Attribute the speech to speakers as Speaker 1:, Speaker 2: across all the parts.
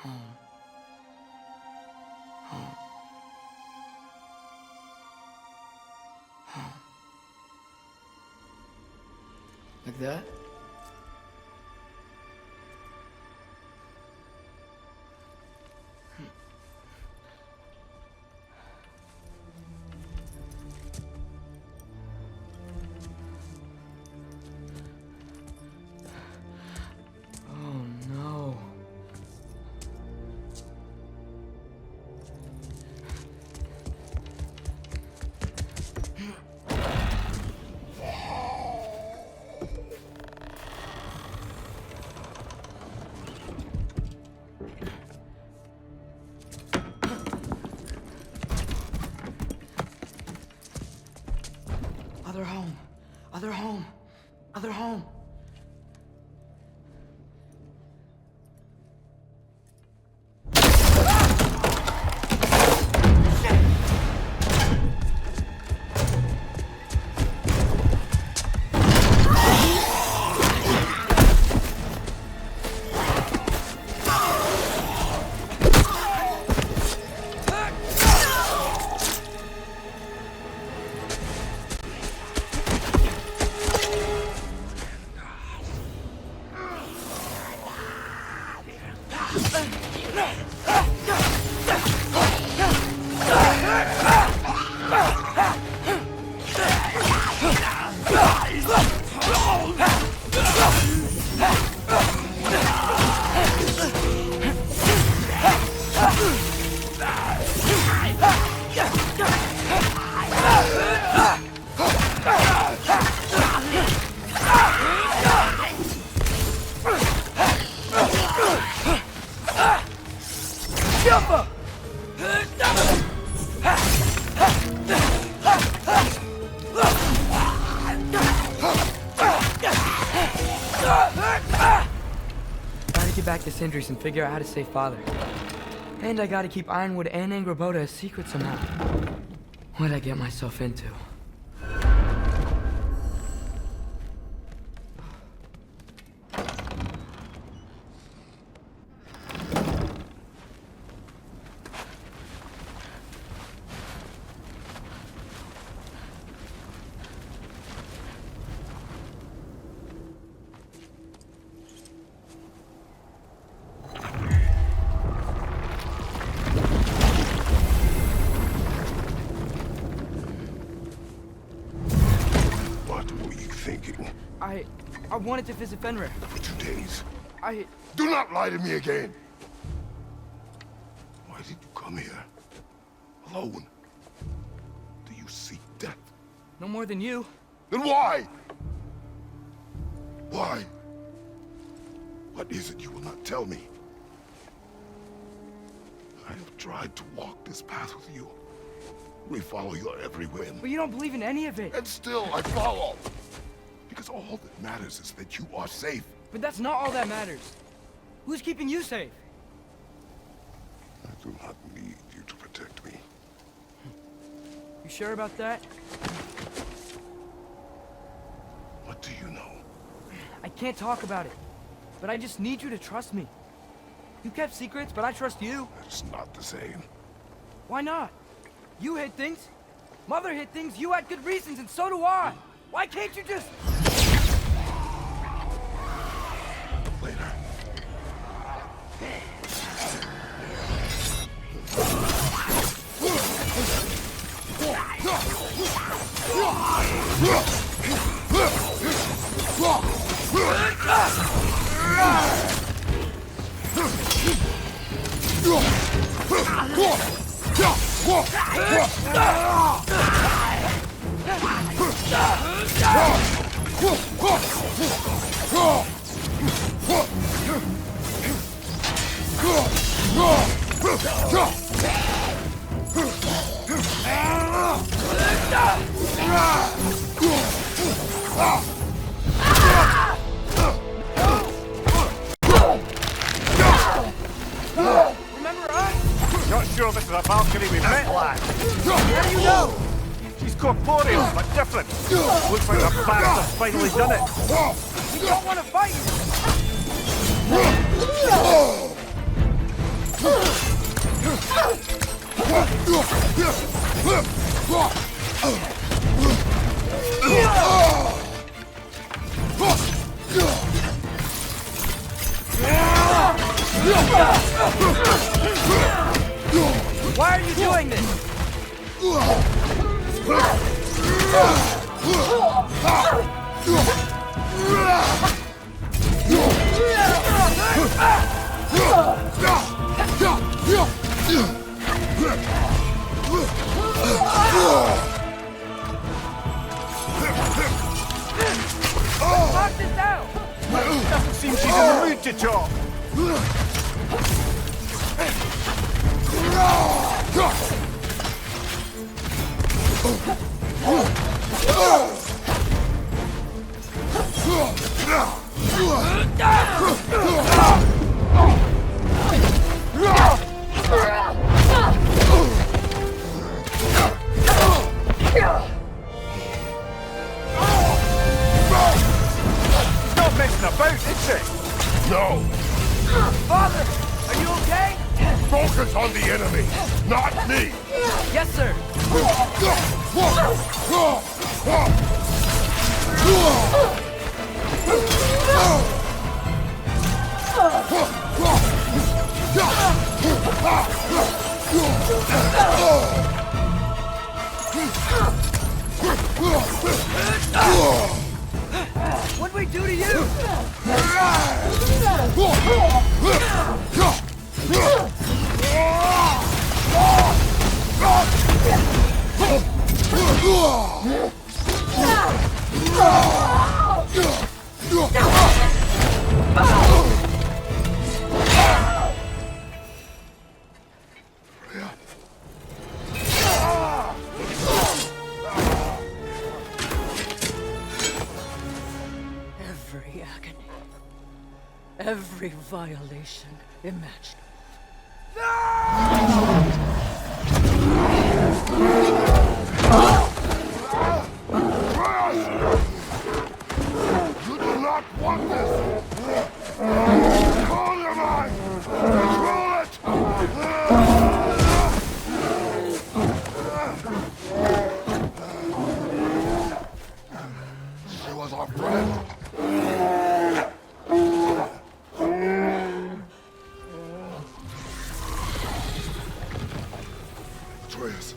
Speaker 1: Home. Home. Home. Like that? Oh no. Other home. Other home. Other home. Gotta get back to Sindri's and figure out how to save Father. And I gotta keep Ironwood and Angrboda a secret somehow. What'd I get myself into? I wanted to visit Fenrir.
Speaker 2: For 2 days.
Speaker 1: Do
Speaker 2: not lie to me again! Why did you come here? Alone? Do you seek death?
Speaker 1: No more than you.
Speaker 2: Then why? Why? What is it you will not tell me? I have tried to walk this path with you. We follow your every whim.
Speaker 1: But you don't believe in any of it.
Speaker 2: And still I follow. Because all that matters is that you are safe.
Speaker 1: But that's not all that matters. Who's keeping you safe?
Speaker 2: I do not need you to protect me.
Speaker 1: You sure about that?
Speaker 2: What do you know?
Speaker 1: I can't talk about it. But I just need you to trust me. You kept secrets, but I trust you.
Speaker 2: It's not the same.
Speaker 1: Why not? You hid things. Mother hid things. You had good reasons, and so do I. Why can't you just...
Speaker 2: Later.
Speaker 1: Remember us?
Speaker 3: Not sure this is a balcony we've met, lad.
Speaker 1: How do you know?
Speaker 3: She's corporeal, but different. Looks like the bastard's finally done it.
Speaker 1: We don't want to fight. Why are you doing this? Knock this out!
Speaker 3: Doesn't seem she's in the mood to talk. Not messing about, is she?
Speaker 2: No!
Speaker 1: Father, are you okay?
Speaker 2: Focus on the enemy, not me!
Speaker 1: Yes, sir. What'd we do to you?
Speaker 4: Every agony, every violation imaginable.
Speaker 2: You do not want this! Control your mind! Control it! She was our friend. Atreus.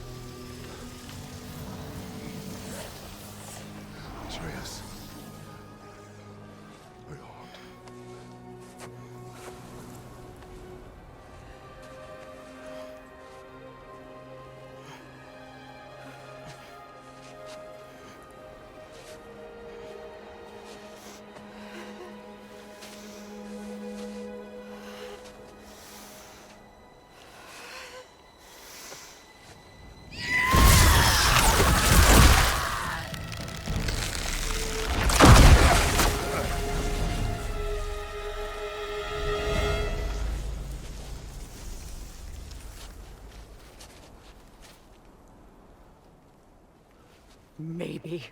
Speaker 2: Atreus. My heart.
Speaker 4: Maybe.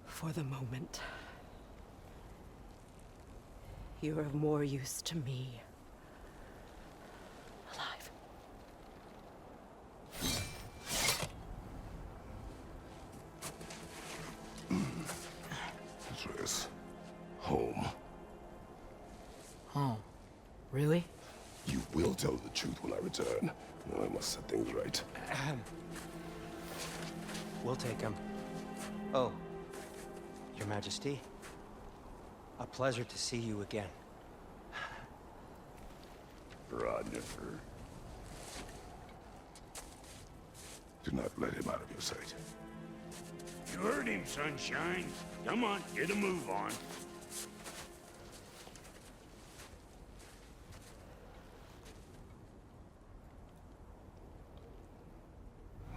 Speaker 4: For the moment. You're of more use to me. Alive.
Speaker 2: Atreus. Home.
Speaker 1: Oh, really?
Speaker 2: You will tell the truth when I return. Now I must set things right.
Speaker 5: We'll take him. Oh, Your Majesty. A pleasure to see you again.
Speaker 2: Roger. Do not let him out of your sight.
Speaker 6: You heard him, Sunshine. Come on, get a move on.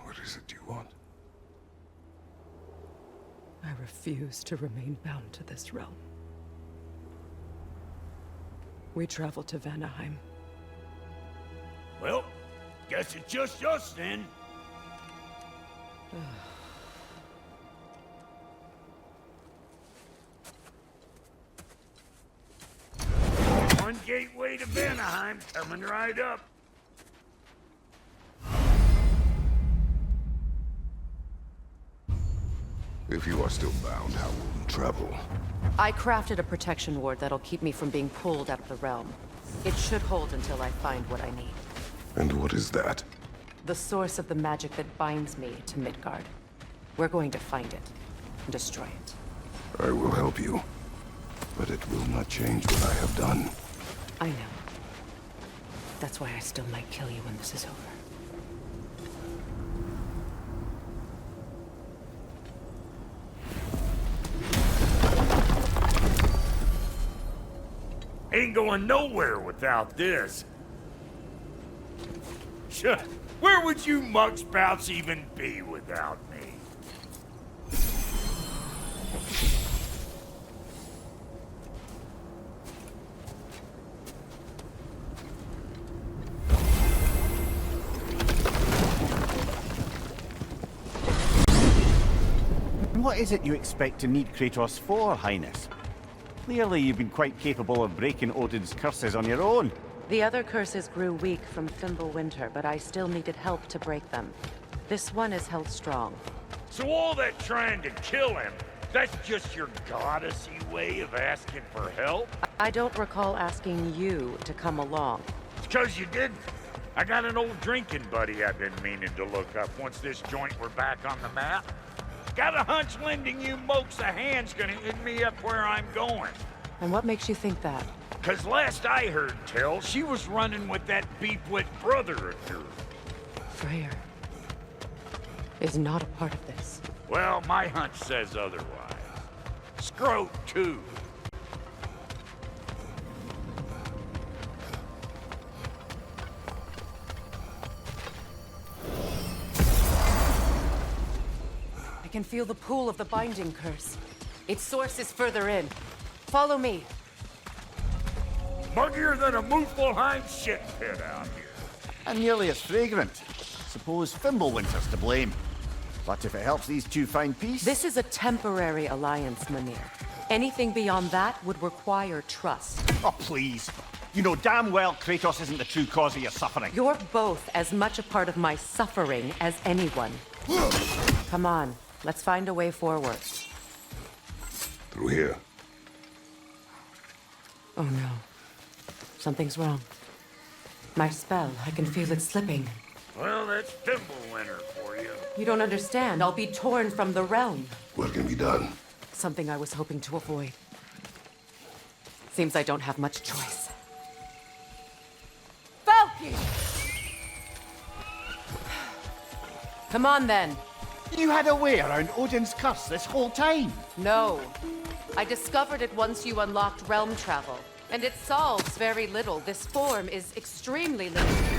Speaker 2: What is it you want?
Speaker 4: I refuse to remain bound to this realm. We travel to Vanaheim.
Speaker 6: Well, guess it's just us then. One gateway to Vanaheim coming right up.
Speaker 2: If you are still bound, how will we travel?
Speaker 4: I crafted a protection ward that'll keep me from being pulled out of the realm. It should hold until I find what I need.
Speaker 2: And what is that?
Speaker 4: The source of the magic that binds me to Midgard. We're going to find it and destroy it.
Speaker 2: I will help you. But it will not change what I have done.
Speaker 4: I know. That's why I still might kill you when this is over.
Speaker 6: Ain't going nowhere without this. Shuh, where would you muckspouts even be without me?
Speaker 7: What is it you expect to need Kratos for, Highness? Clearly you've been quite capable of breaking Odin's curses on your own.
Speaker 4: The other curses grew weak from Fimbulwinter, but I still needed help to break them. This one is held strong.
Speaker 6: So all that trying to kill him, that's just your goddessy way of asking for help?
Speaker 4: I don't recall asking you to come along.
Speaker 6: It's 'cause you didn't. I got an old drinking buddy I've been meaning to look up once this joint were back on the map. Got a hunch lending you mokes a hand's gonna end me up where I'm going.
Speaker 4: And what makes you think that?
Speaker 6: 'Cause last I heard tell, she was running with that beef-wit brother of yours.
Speaker 4: Freyr is not a part of this.
Speaker 6: Well, my hunch says otherwise. Scroat, too.
Speaker 4: I can feel the pull of the binding curse. Its source is further in. Follow me.
Speaker 6: Muggier than a Muspelheim shit pit out here.
Speaker 7: And nearly as fragrant. Suppose Fimbulwinter's to blame. But if it helps these two find peace...
Speaker 4: This is a temporary alliance, Mimir. Anything beyond that would require trust.
Speaker 7: Oh, please. You know damn well Kratos isn't the true cause of your suffering.
Speaker 4: You're both as much a part of my suffering as anyone. Come on, let's find a way forward.
Speaker 2: Through here.
Speaker 4: Oh no. Something's wrong. My spell, I can feel it slipping.
Speaker 6: Well, that's Fimbulwinter for you.
Speaker 4: You don't understand. I'll be torn from the realm.
Speaker 2: What can be done?
Speaker 4: Something I was hoping to avoid. Seems I don't have much choice. Falky! Come on then.
Speaker 7: You had a way around Odin's curse this whole time.
Speaker 4: No. I discovered it once you unlocked realm travel. And it solves very little. This form is extremely limited.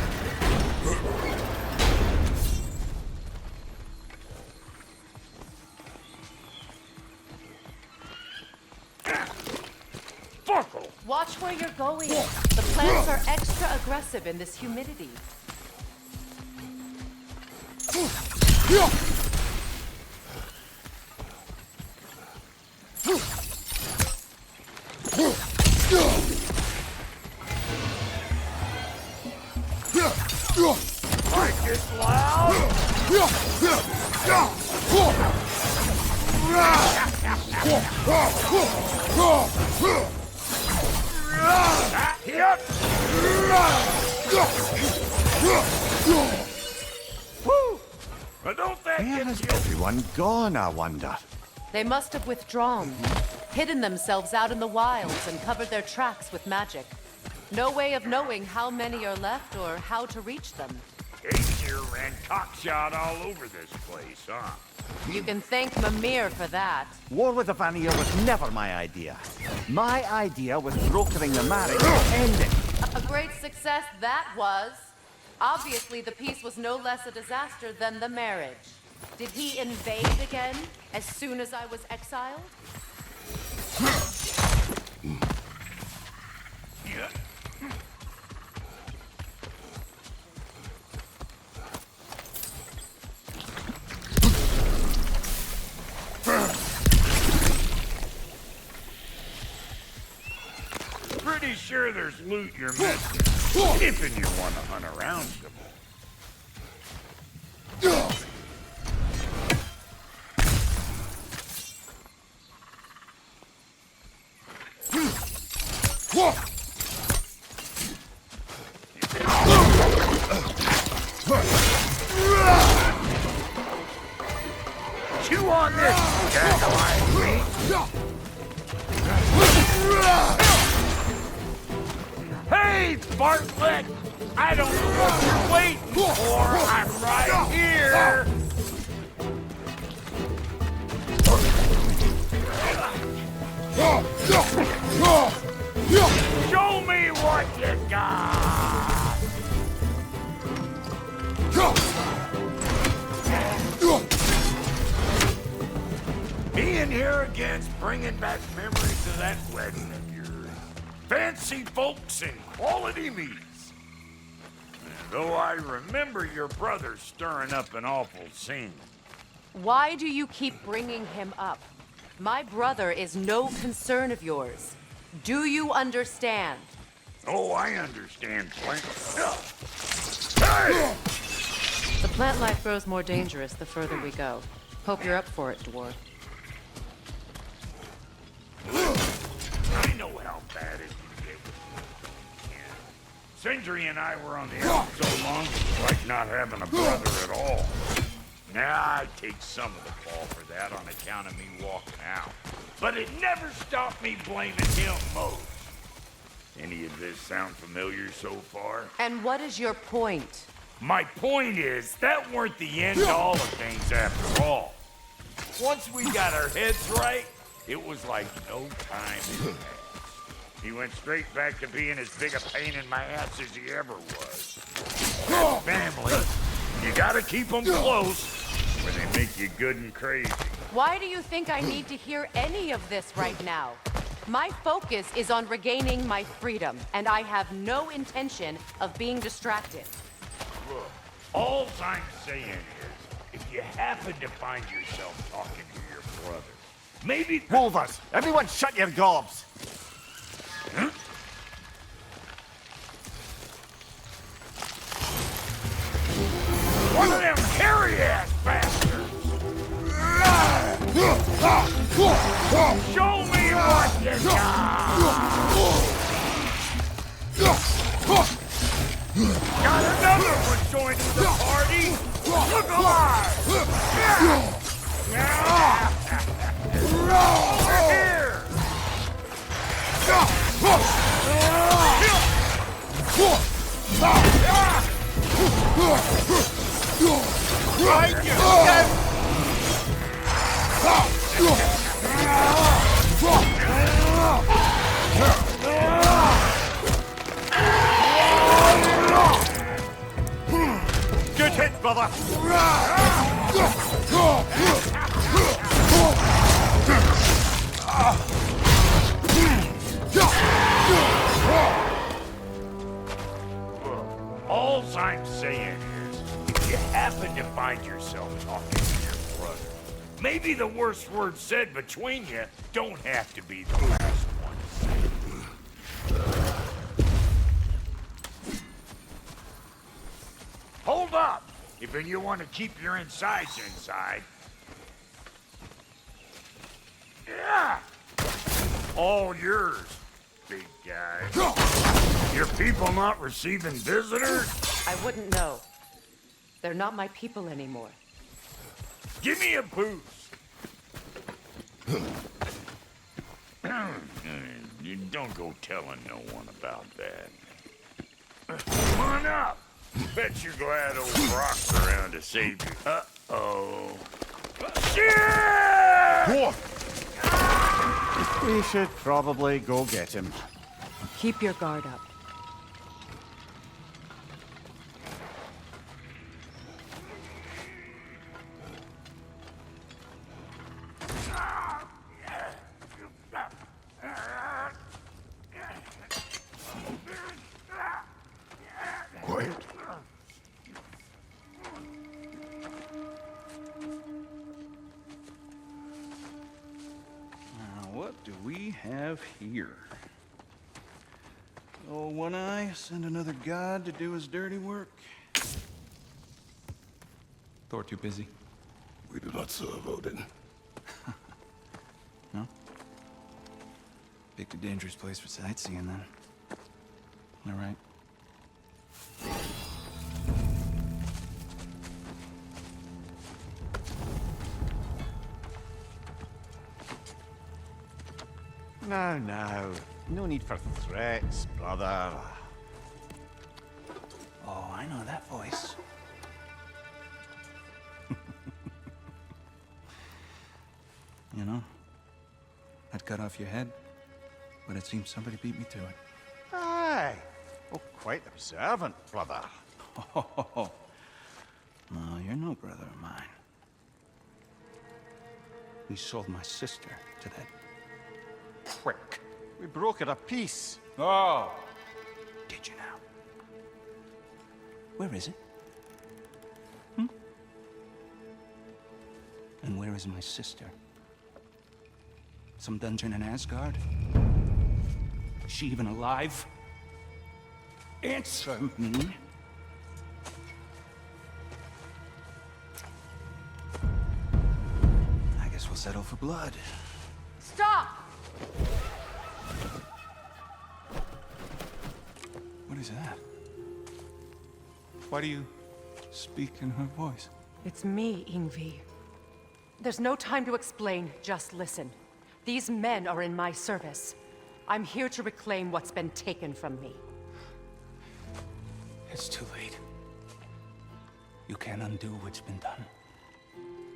Speaker 6: Buckle!
Speaker 4: Watch where you're going. The plants are extra aggressive in this humidity.
Speaker 6: Like it loud? Yep. Woo! But don't that
Speaker 7: Where
Speaker 6: get
Speaker 7: has
Speaker 6: you?
Speaker 7: everyone gone, I wonder?
Speaker 4: They must have withdrawn, hidden themselves out in the wilds and covered their tracks with magic. No way of knowing how many are left or how to reach them.
Speaker 6: Aesir ran cockshot all over this place, huh?
Speaker 4: You can thank Mimir for that.
Speaker 7: War with the Vanir was never my idea. My idea was brokering the marriage to end it.
Speaker 4: A great success that was. Obviously, the peace was no less a disaster than the marriage. Did he invade again as soon as I was exiled?
Speaker 6: Yeah. Pretty sure there's loot you're missing. If you want to hunt around some more. Chew on this, Jack-o'-lantern meat. Hey, Bartlett! I don't know what you're waiting for. I'm right here. Show me what you got. Being here again's bringing back memories of that wedding of yours. Fancy folks and quality meats. Though I remember your brother stirring up an awful scene.
Speaker 4: Why do you keep bringing him up? My brother is no concern of yours. Do you understand?
Speaker 6: Oh, I understand, plant. Hey!
Speaker 4: The plant life grows more dangerous the further we go. Hope you're up for it, dwarf.
Speaker 6: I know how bad it can get. Yeah. Sindri and I were on the out so long, it was like not having a brother at all. Now I take some of the fall for that on account of me walking out. But it never stopped me blaming him most. Any of this sound familiar so far?
Speaker 4: And what is your point?
Speaker 6: My point is, that weren't the end all of things after all. Once we got our heads right, it was like no time in the past. He went straight back to being as big a pain in my ass as he ever was. That family, you gotta keep them close, or they make you good and crazy.
Speaker 4: Why do you think I need to hear any of this right now? My focus is on regaining my freedom, and I have no intention of being distracted.
Speaker 6: Look, all I'm saying is, if you happen to find yourself talking to your brother, maybe...
Speaker 7: Wolvers! Everyone shut your gobs!
Speaker 6: Huh? One of them hairy-ass bastards! Show me what you got! Got another one joining the party! Look alive! Over here! Right, you
Speaker 7: Good hit, brother!
Speaker 6: All I'm saying is, if you happen to find yourself talking to your brother, maybe the worst word said between you don't have to be the last one said. Hold up! If you want to keep your insides inside. Yeah! All yours, big guy. Your people not receiving visitors?
Speaker 4: I wouldn't know. They're not my people anymore.
Speaker 6: Give me a boost. You don't go telling no one about that. Come on up. Bet you're glad old Brock's around to save you. Uh-oh. Shit!
Speaker 7: We should probably go get him.
Speaker 4: Keep your guard up.
Speaker 2: Quiet.
Speaker 8: What do we have here? Oh, One Eye, send another god to do his dirty work.
Speaker 9: Thor too busy.
Speaker 2: We do not serve Odin.
Speaker 8: No? Picked a dangerous place for sightseeing, then. All right.
Speaker 7: Now. No need for threats, brother.
Speaker 8: Oh, I know that voice. You know, I'd cut off your head, but it seems somebody beat me to it.
Speaker 7: Aye. Oh, quite observant, brother.
Speaker 8: Oh, no, you're no brother of mine. We sold my sister to that prick.
Speaker 7: We broke it a piece.
Speaker 8: Oh! Did you now? Where is it? And where is my sister? Some dungeon in Asgard? Is she even alive? Answer me! I guess we'll settle for blood.
Speaker 4: Stop!
Speaker 8: What is that? Why do you speak in her voice?
Speaker 9: It's me, Ingvi.
Speaker 4: There's no time to explain, just listen. These men are in my service. I'm here to reclaim what's been taken from me.
Speaker 8: It's too late. You can't undo what's been done.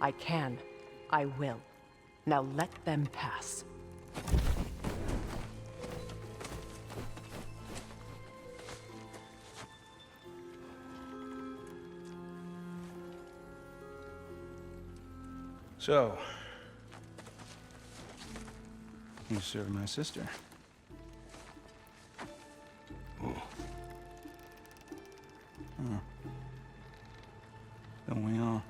Speaker 4: I can. I will. Now let them pass.
Speaker 8: So, you served my sister. Don't we all?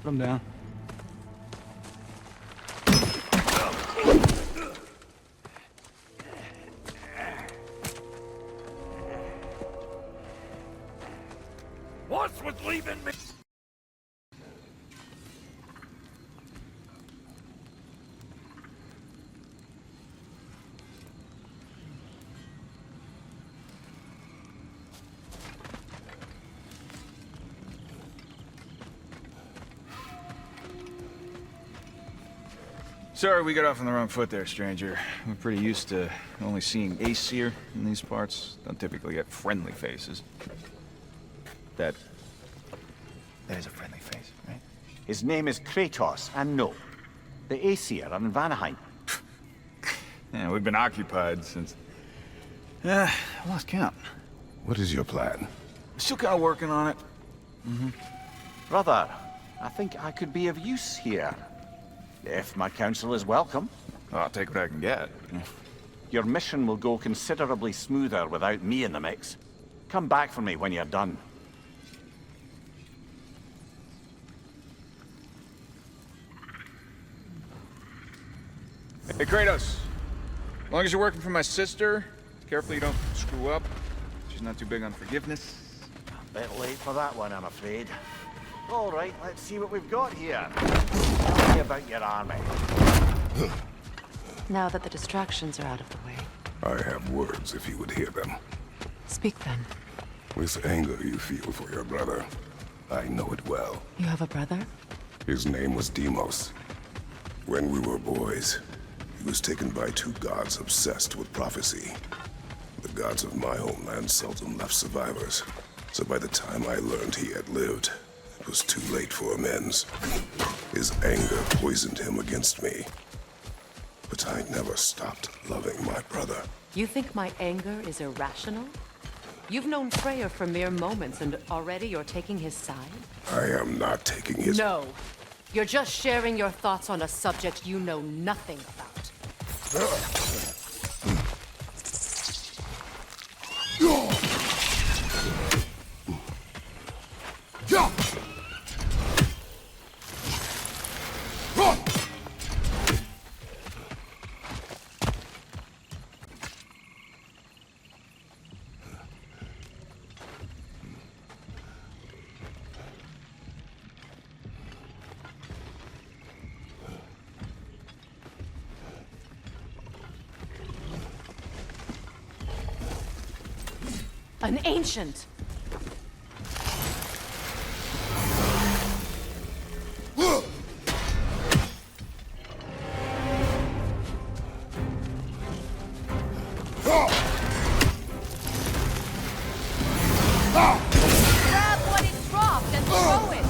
Speaker 8: Put him down.
Speaker 6: What's with leaving me?
Speaker 10: Sorry we got off on the wrong foot there, stranger. We're pretty used to only seeing Aesir in these parts. Don't typically get friendly faces. That is a friendly face, right?
Speaker 7: His name is Kratos, and no, the Aesir are in Vanaheim.
Speaker 10: Yeah, we've been occupied since... I lost count.
Speaker 2: What is your plan?
Speaker 10: Still kind of working on it.
Speaker 7: Brother, I think I could be of use here. If my counsel is welcome.
Speaker 10: I'll take what I can get.
Speaker 7: Your mission will go considerably smoother without me in the mix. Come back for me when you're done.
Speaker 10: Hey, Kratos. As long as you're working for my sister, careful you don't screw up. She's not too big on forgiveness.
Speaker 7: A bit late for that one, I'm afraid. All right, let's see what we've got here. Tell me about your army.
Speaker 4: Now that the distractions are out of the way.
Speaker 2: I have words if you would hear them.
Speaker 4: Speak then.
Speaker 2: With anger you feel for your brother. I know it well.
Speaker 4: You have a brother?
Speaker 2: His name was Deimos. When we were boys, he was taken by two gods obsessed with prophecy. The gods of my homeland seldom left survivors. So by the time I learned he had lived, it was too late for amends. His anger poisoned him against me. But I never stopped loving my brother.
Speaker 4: You think my anger is irrational? You've known Freyr for mere moments, and already you're taking his side?
Speaker 2: I am not taking his...
Speaker 4: No. You're just sharing your thoughts on a subject you know nothing about. An ancient. Grab what it dropped and throw it.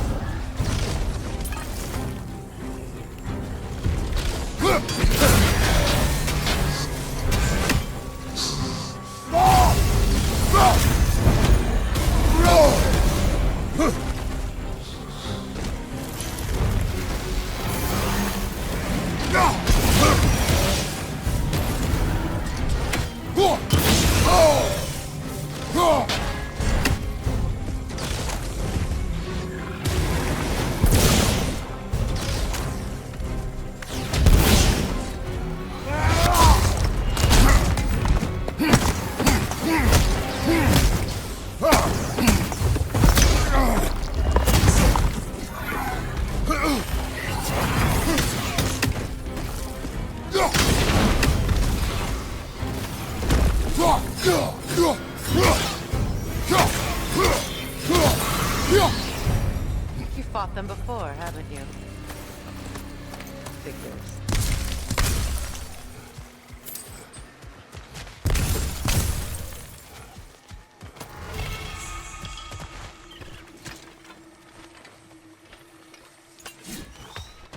Speaker 4: You fought them before, haven't you? Figures.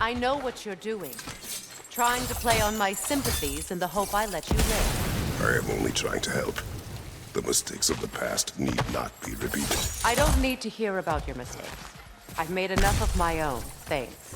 Speaker 4: I know what you're doing. Trying to play on my sympathies in the hope I let you live.
Speaker 2: I am only trying to help. The mistakes of the past need not be repeated.
Speaker 4: I don't need to hear about your mistakes. I've made enough of my own, thanks.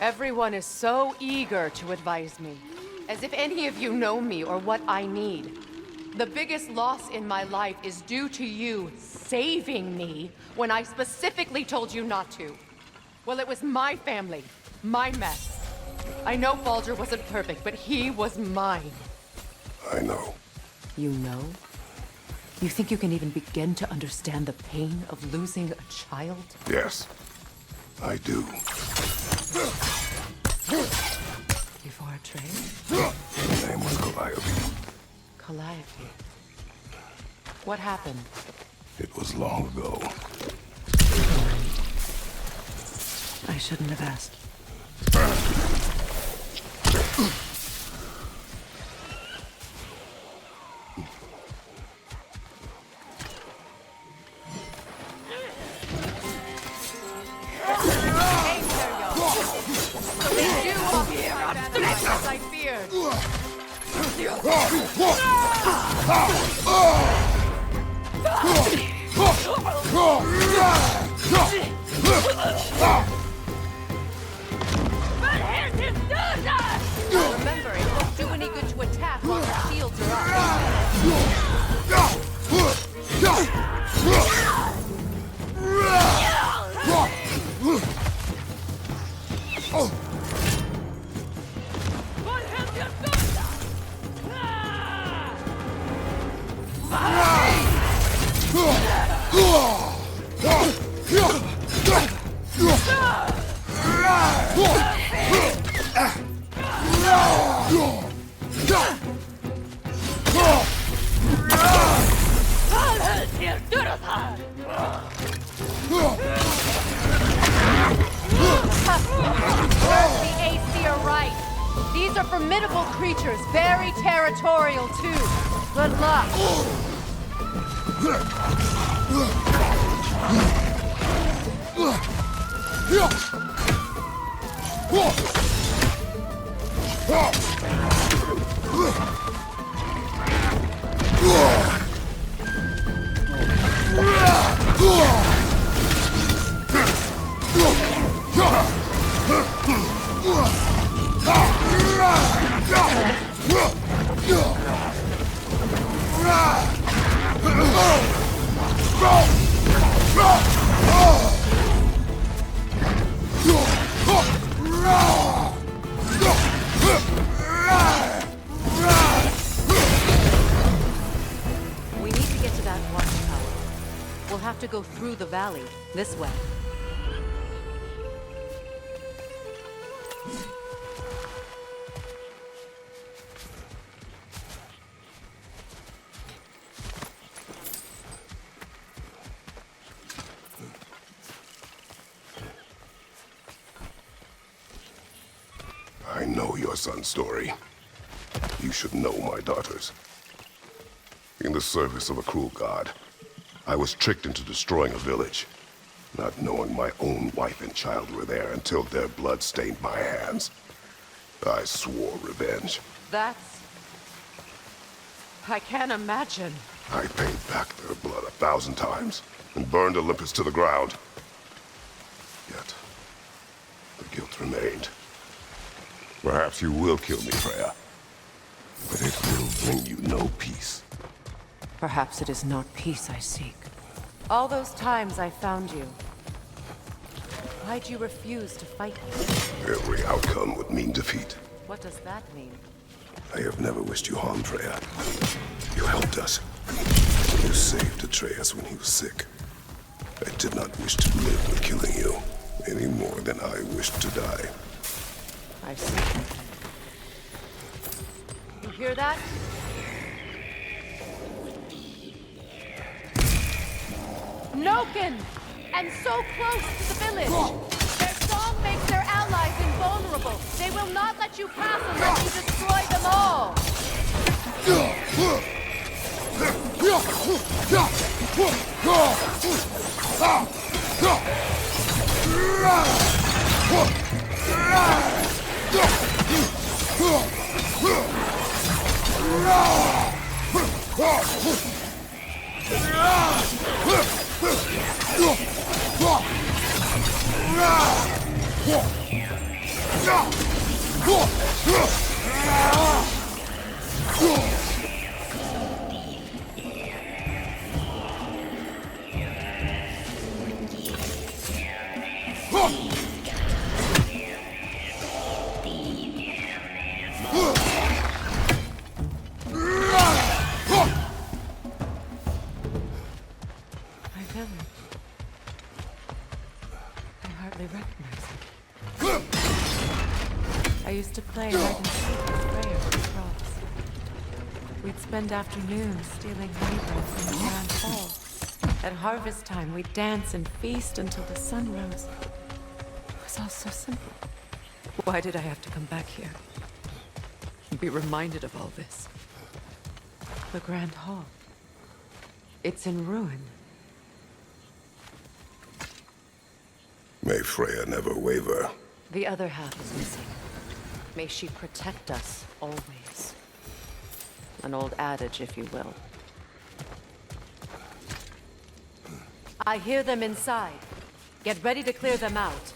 Speaker 4: Everyone is so eager to advise me, as if any of you know me or what I need. The biggest loss in my life is due to you saving me when I specifically told you not to. Well, it was my family, my mess. I know Baldur wasn't perfect, but he was mine.
Speaker 2: I know.
Speaker 4: You know? You think you can even begin to understand the pain of losing a child?
Speaker 2: Yes, I do.
Speaker 4: Before a train?
Speaker 2: His name was Calliope.
Speaker 4: Calliope. What happened?
Speaker 2: It was long ago.
Speaker 4: I shouldn't have asked. As I feared. Remember, it won't do any good to attack while the shields are up. The AC are right. These are formidable creatures, very territorial too. Good luck. We need to get to that watchtower. We'll have to go through the valley, this way.
Speaker 2: I know your son's story. You should know my daughter's. In the service of a cruel god, I was tricked into destroying a village, not knowing my own wife and child were there until their blood stained my hands. I swore revenge.
Speaker 4: I can't imagine.
Speaker 2: I paid back their blood 1,000 times and burned Olympus to the ground. Yet, the guilt remained. Perhaps you will kill me, Freya, but it will bring you no peace.
Speaker 4: Perhaps it is not peace I seek. All those times I found you, why'd you refuse to fight me?
Speaker 2: Every outcome would mean defeat.
Speaker 4: What does that mean?
Speaker 2: I have never wished you harm, Freya. You helped us. You saved Atreus when he was sick. I did not wish to live with killing you, any more than I wished to die.
Speaker 4: I see. You hear that? Noken! And so close to the village! Their song makes their allies invulnerable. They will not let you pass unless you destroy them all! I used to play hide and seek with Freya at the crops. We'd spend afternoons stealing honey bread from the Grand Hall. At harvest time, we'd dance and feast until the sun rose. It was all so simple. Why did I have to come back here? And be reminded of all this? The Grand Hall. It's in ruin.
Speaker 2: May Freya never waver.
Speaker 4: The other half is missing. May she protect us always. An old adage, if you will. I hear them inside. Get ready to clear them out.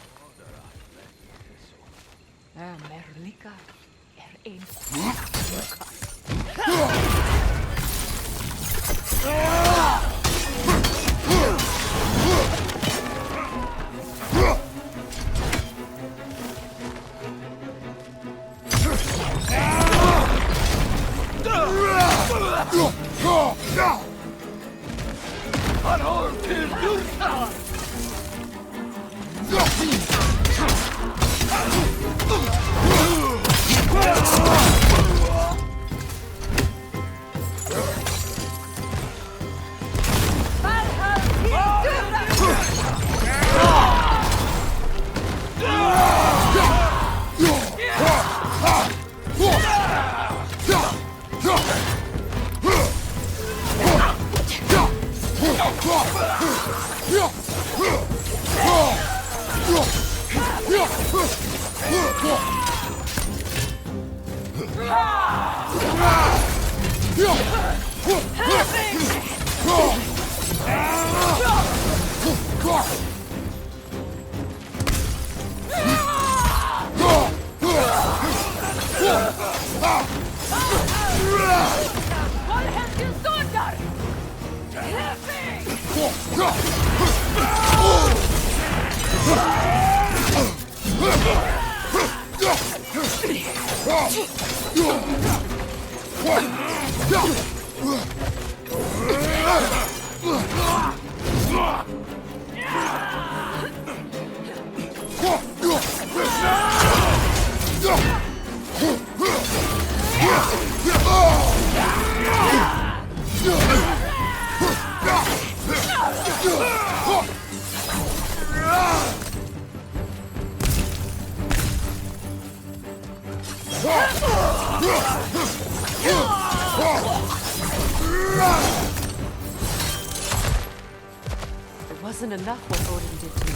Speaker 4: It wasn't enough what Odin did to me.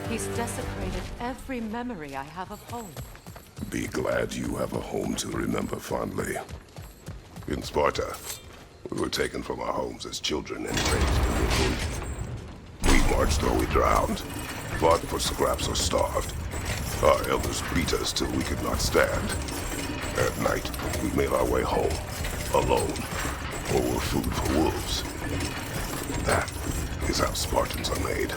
Speaker 4: He's desecrated every memory I have of home.
Speaker 2: Be glad you have a home to remember fondly. In Sparta, we were taken from our homes as children and raised in the food. We marched or we drowned, fought for scraps or starved. Our elders beat us till we could not stand. At night, we made our way home, alone, or were food for wolves. That is how Spartans are made.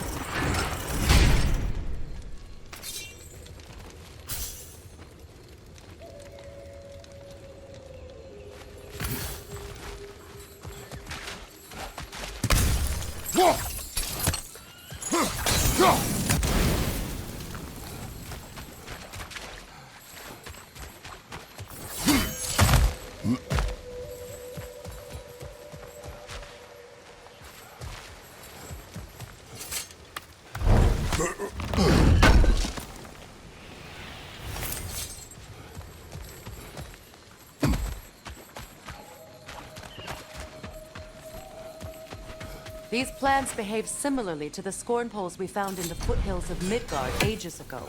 Speaker 4: These plants behave similarly to the scorn poles we found in the foothills of Midgard ages ago.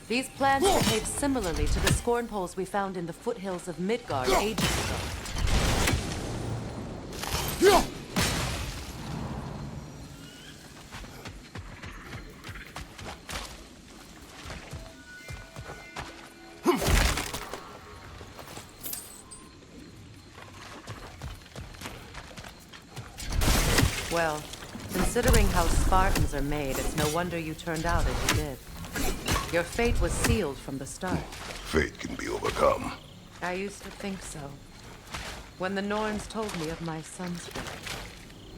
Speaker 4: These plants behave similarly to the scorn poles we found in the foothills of Midgard ages ago. Well, considering how Spartans are made, it's no wonder you turned out as you did. Your fate was sealed from the start.
Speaker 2: Fate can be overcome.
Speaker 4: I used to think so. When the Norns told me of my son's fate,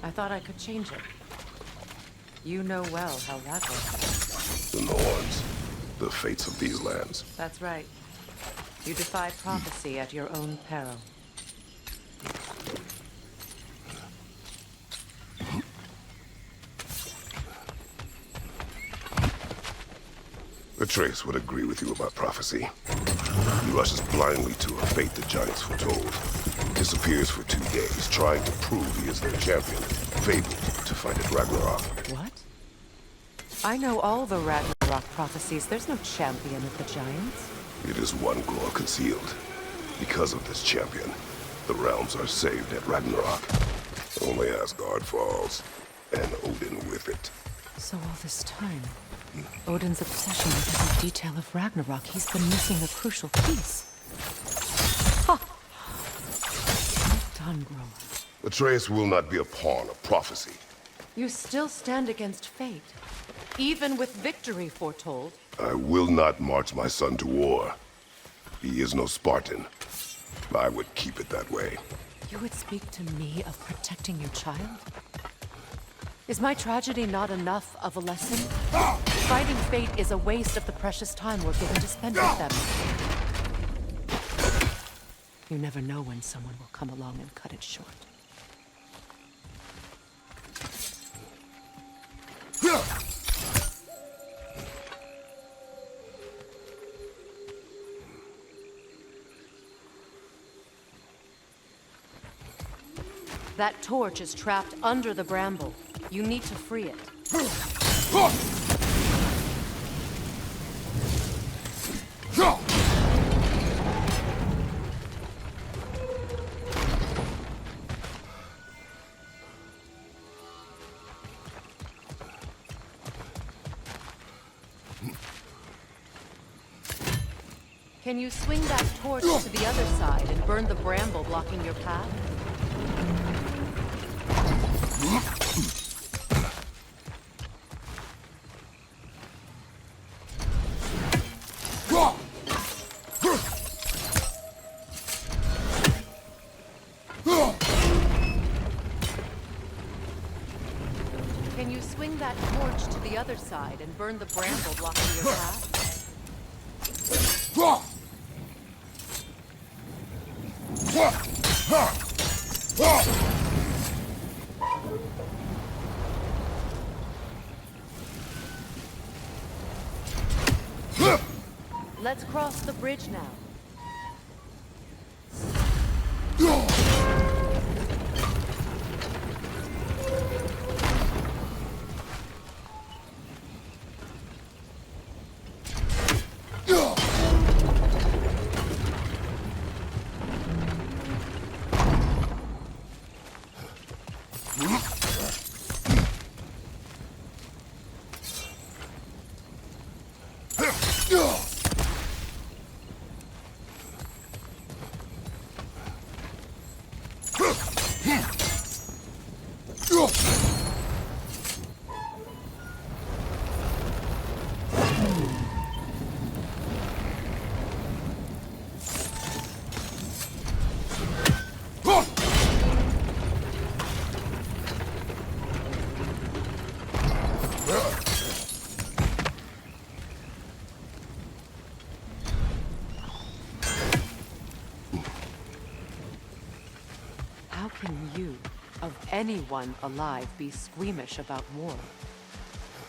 Speaker 4: I thought I could change it. You know well how that goes.
Speaker 2: The Norns, the fates of these lands.
Speaker 4: That's right. You defied prophecy at your own peril.
Speaker 2: Atreus would agree with you about prophecy. He rushes blindly to a fate the giants foretold. Disappears for 2 days, trying to prove he is their champion. Fabled to fight at Ragnarok.
Speaker 4: What? I know all the Ragnarok prophecies. There's no champion of the giants.
Speaker 2: It is one glow concealed. Because of this champion, the realms are saved at Ragnarok. Only Asgard falls, and Odin with it.
Speaker 4: So all this time, Odin's obsession with every detail of Ragnarok, he's been missing a crucial piece. Ha! Well done, Groa.
Speaker 2: Atreus will not be a pawn of prophecy.
Speaker 4: You still stand against fate, even with victory foretold.
Speaker 2: I will not march my son to war. He is no Spartan. I would keep it that way.
Speaker 4: You would speak to me of protecting your child? Is my tragedy not enough of a lesson? Fighting fate is a waste of the precious time we're given to spend with them. You never know when someone will come along and cut it short. That torch is trapped under the bramble. You need to free it. Can you swing that torch to the other side and burn the bramble blocking your path? Can you swing that torch to the other side and burn the bramble blocking your path? Let's cross the bridge now. How can you, of anyone alive, be squeamish about war?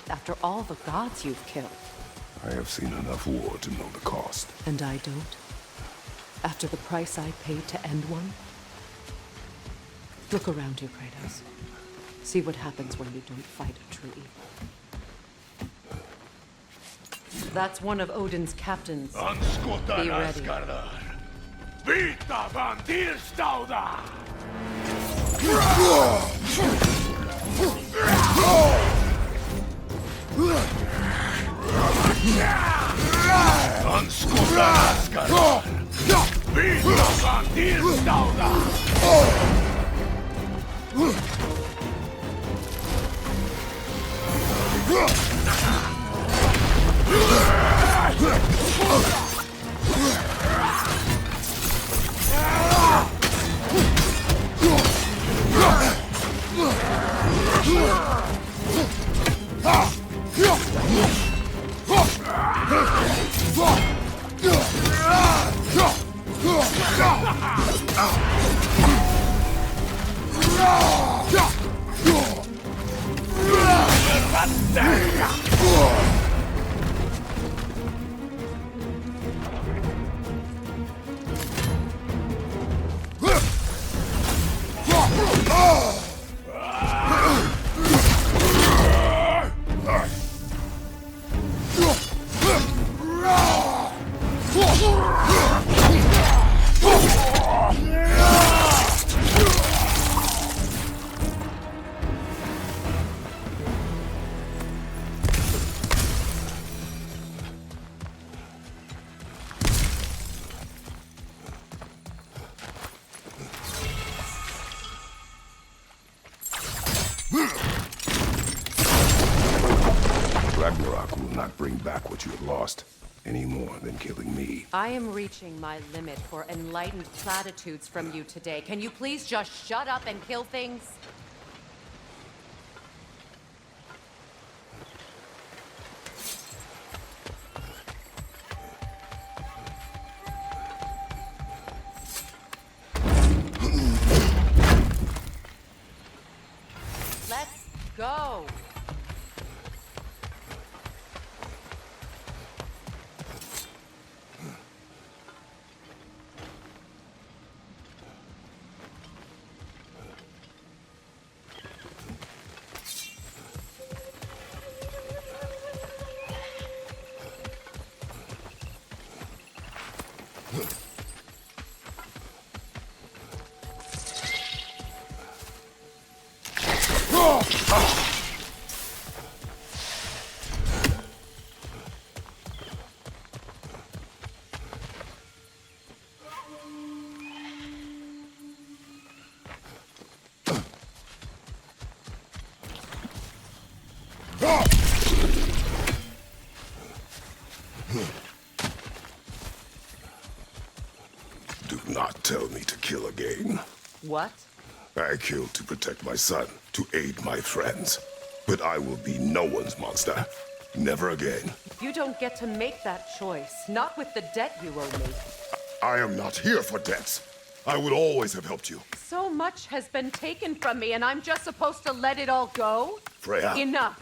Speaker 4: After all the gods you've killed.
Speaker 2: I have seen enough war to know the cost.
Speaker 4: And I don't? After the price I paid to end one? Look around you, Kratos. See what happens when you don't fight a true evil. That's one of Odin's captains. Be ready.
Speaker 6: Vita van Dilstauda! Vita van Dilstauda!
Speaker 2: Ragnarok will not bring back what you have lost, any more than killing me.
Speaker 4: I am reaching my limit for enlightened platitudes from you today. Can you please just shut up and kill things?
Speaker 2: Do not tell me to kill again.
Speaker 4: What?
Speaker 2: I killed to protect my son, to aid my friends. But I will be no one's monster. Never again.
Speaker 4: You don't get to make that choice. Not with the debt you owe me.
Speaker 2: I am not here for debts. I would always have helped you.
Speaker 4: So much has been taken from me, and I'm just supposed to let it all go?
Speaker 2: Freya.
Speaker 4: Enough.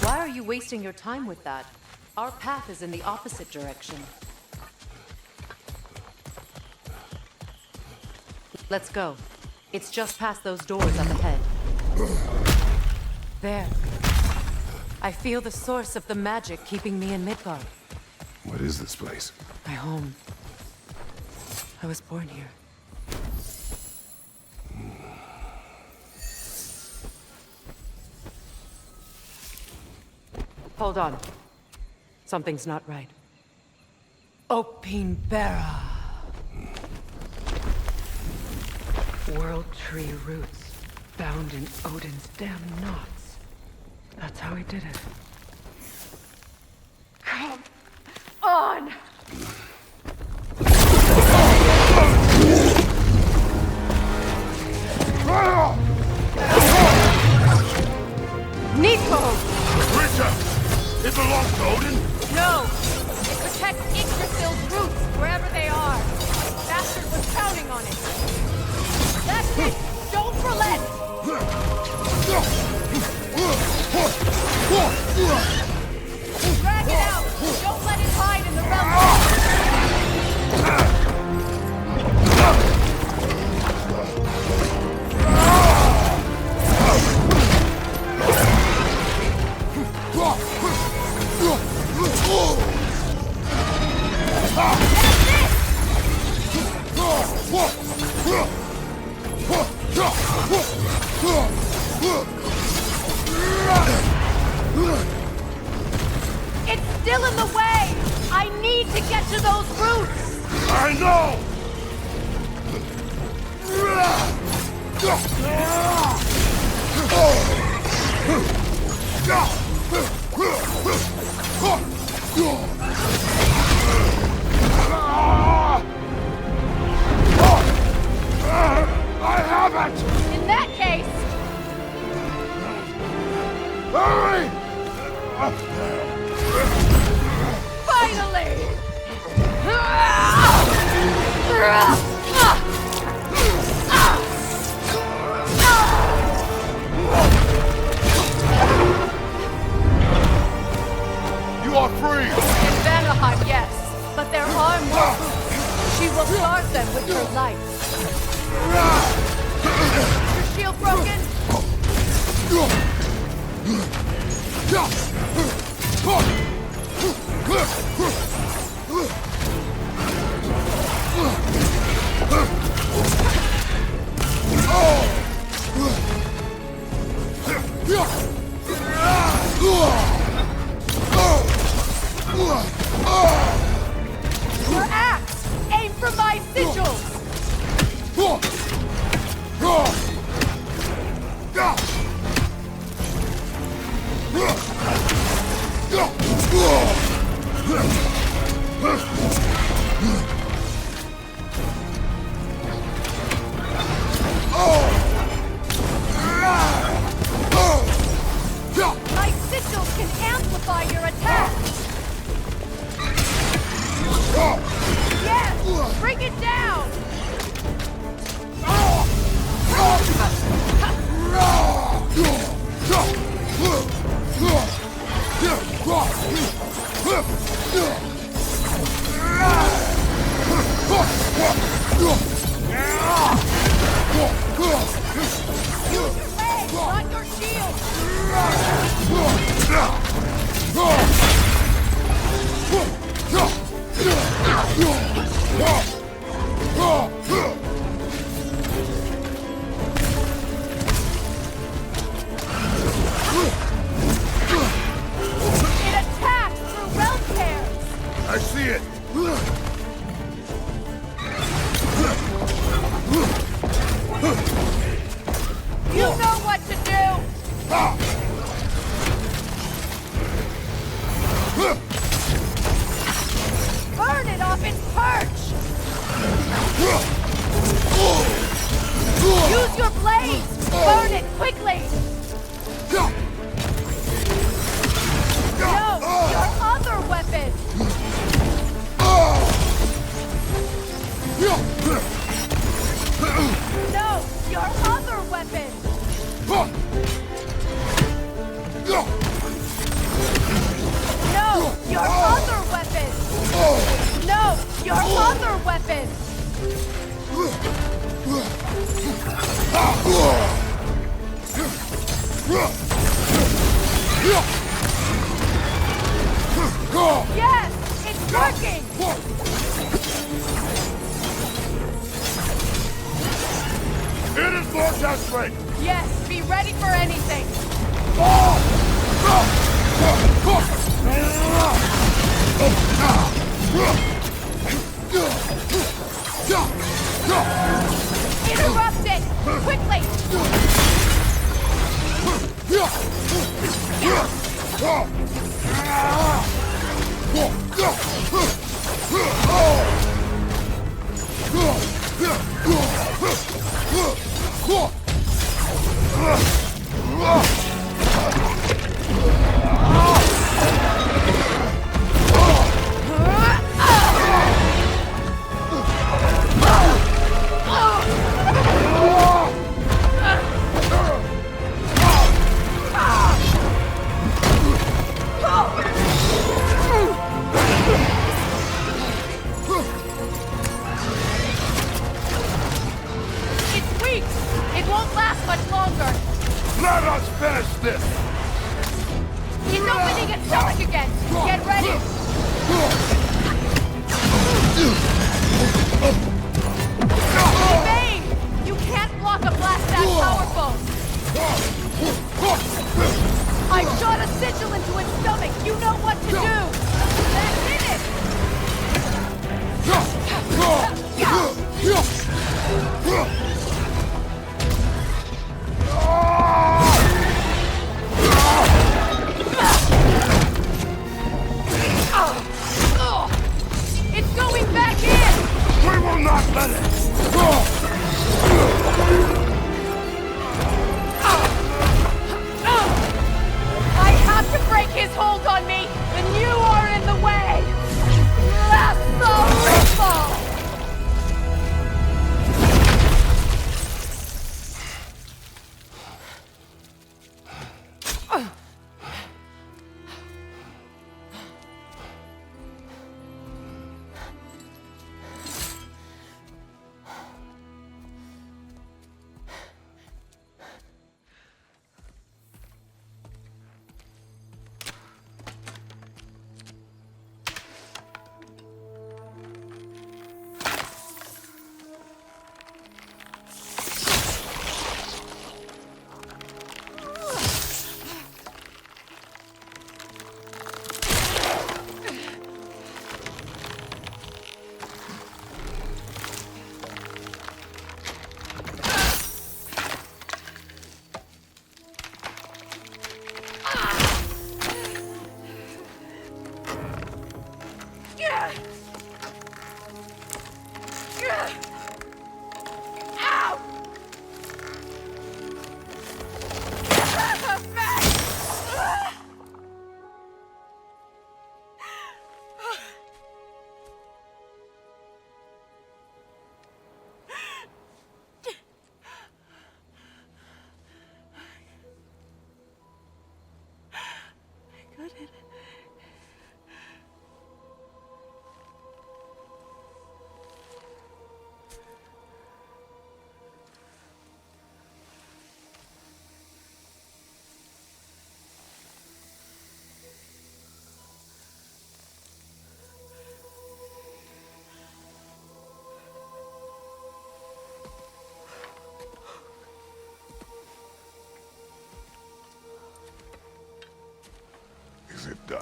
Speaker 4: Why are you wasting your time with that? Our path is in the opposite direction. Let's go. It's just past those doors up ahead. There. I feel the source of the magic keeping me in Midgard.
Speaker 2: What is this place?
Speaker 4: My home. I was born here. Hold on. Something's not right. Opinbera. World tree roots bound in Odin's damn knots. That's how he did it. Come on! Nico!
Speaker 2: Richard! It belongs to Odin?
Speaker 4: No! It protects Yggdrasil's roots, wherever they are. Bastard was counting on it. That's it! Don't relent! Drag it out! Don't let it hide in the realm! It's still in the way! I need to get to those roots!
Speaker 2: I know! I have it!
Speaker 4: In that case...
Speaker 2: Hurry!
Speaker 4: Finally!
Speaker 2: You are free!
Speaker 4: In Vanaheim, yes. But there are more roots. She will guard them with her life. Your shield broken? Your axe! Aim for my sigils! My sigils can amplify your attack! Yes! Bring it down! Not your shield! It attacks through realm tears!
Speaker 2: I see it!
Speaker 4: You know what to do! Burn it off its perch! Use your blades! Burn it quickly! No! Your other weapon! No! Your other weapon! No! Your other weapon! No! Your other weapon! Yes! It's working!
Speaker 2: It is more desperate!
Speaker 4: Yes! Be ready for anything! Interrupt it! Quickly!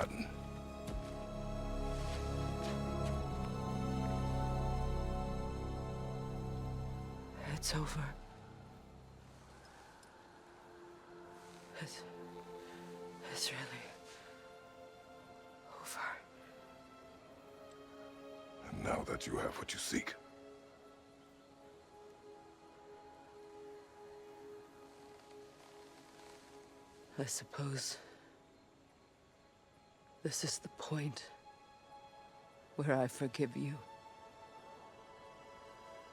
Speaker 2: forgotten.
Speaker 4: It's over. It's really over.
Speaker 2: And now that you have what you seek,
Speaker 4: I suppose this is the point where I forgive you,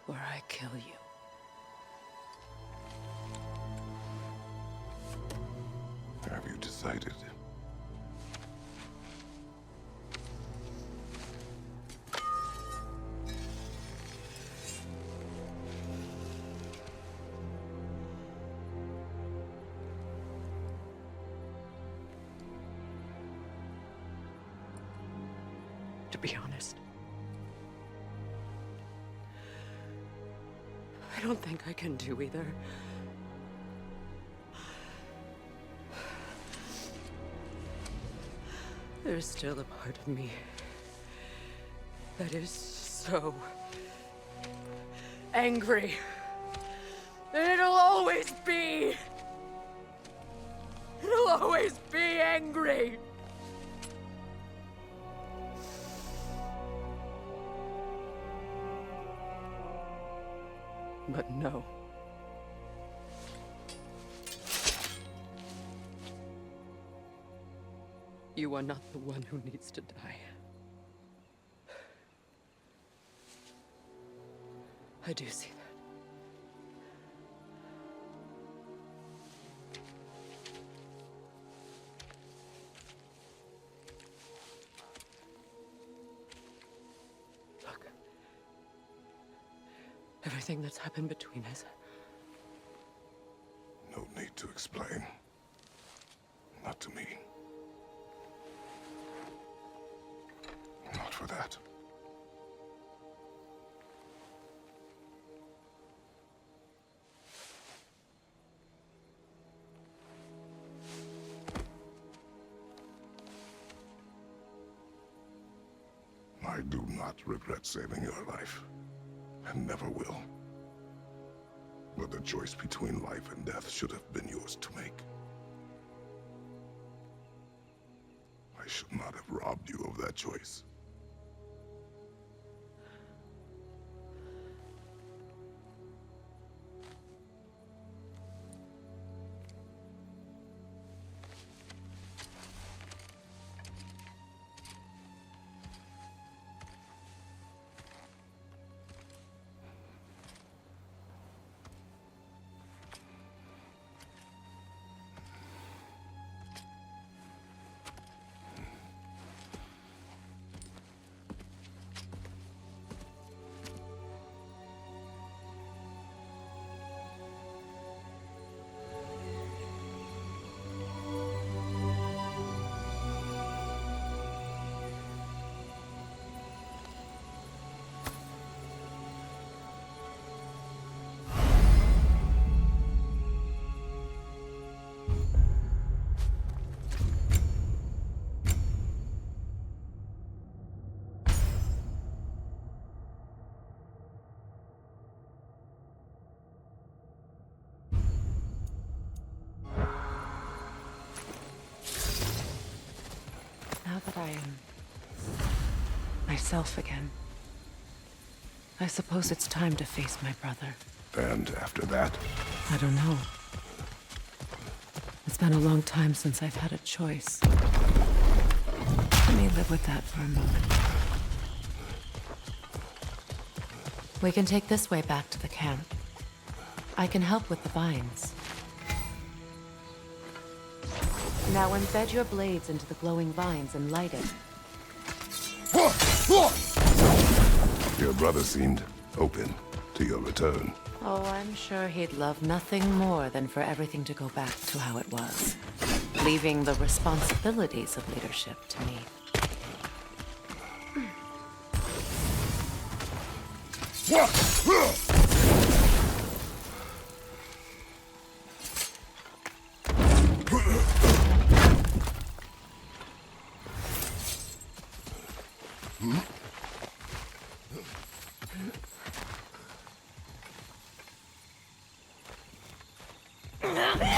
Speaker 4: where I kill you.
Speaker 2: have you decided?
Speaker 4: To be honest, I don't think I can do either. There's still a part of me that is so angry. And it'll always be. It'll always be angry. But no. You are not the one who needs to die. I do see that. Look. Everything that's happened between us.
Speaker 2: No need to explain. Not to me. Not for that. I do not regret saving your life, and never will. But the choice between life and death should have been yours to make. I should not have robbed you of that choice.
Speaker 4: Now that I am myself again, I suppose it's time to face my brother.
Speaker 2: And after that?
Speaker 4: I don't know. It's been a long time since I've had a choice. Let me live with that for a moment. We can take this way back to the camp. I can help with the vines. Now embed your blades into the glowing vines and light it.
Speaker 2: Your brother seemed open to your return.
Speaker 4: Oh, I'm sure he'd love nothing more than for everything to go back to how it was, leaving the responsibilities of leadership to me.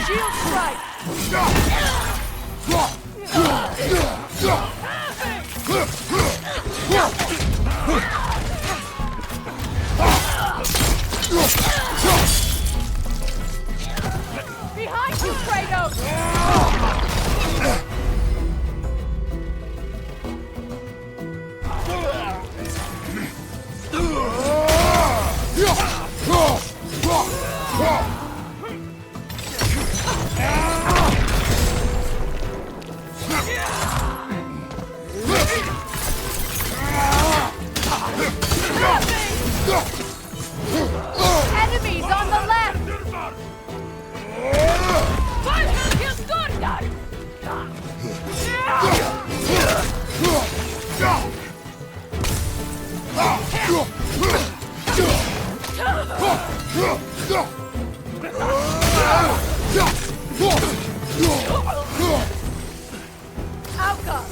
Speaker 4: Shield strike! Behind you, Kratos! Enemies on the left! Outcome!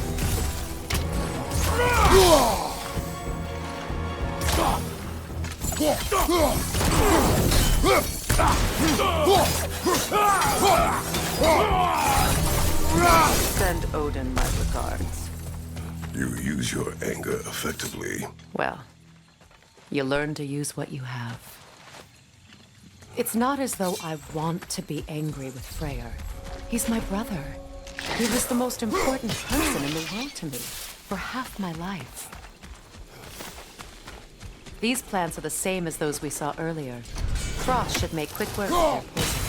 Speaker 4: Send Odin my regards.
Speaker 2: You use your anger effectively.
Speaker 4: Well, you learn to use what you have. It's not as though I want to be angry with Freyr. He's my brother. He was the most important person in the world to me for half my life. These plants are the same as those we saw earlier. Frost should make quick work of their poison.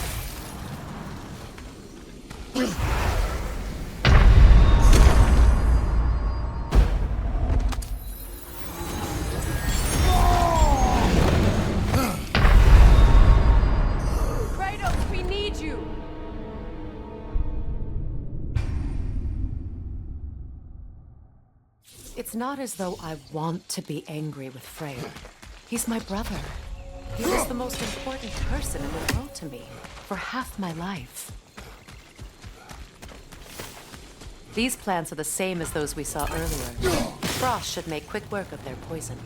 Speaker 4: Kratos, we need you! It's not as though I want to be angry with Freyr. He's my brother. He was the most important person in the world to me for half my life. These plants are the same as those we saw earlier. Frost should make quick work of their poison.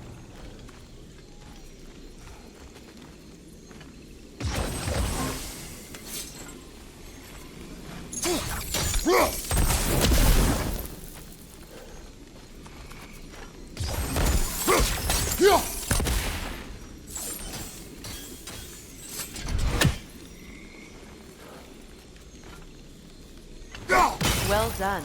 Speaker 4: Well done.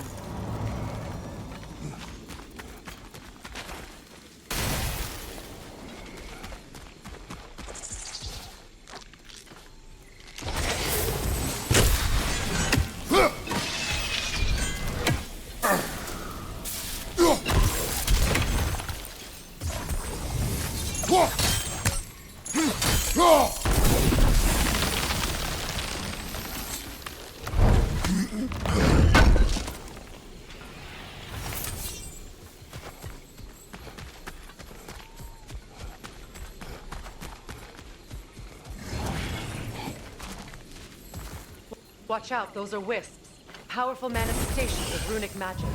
Speaker 4: Watch out, those are wisps. Powerful manifestations of runic magic.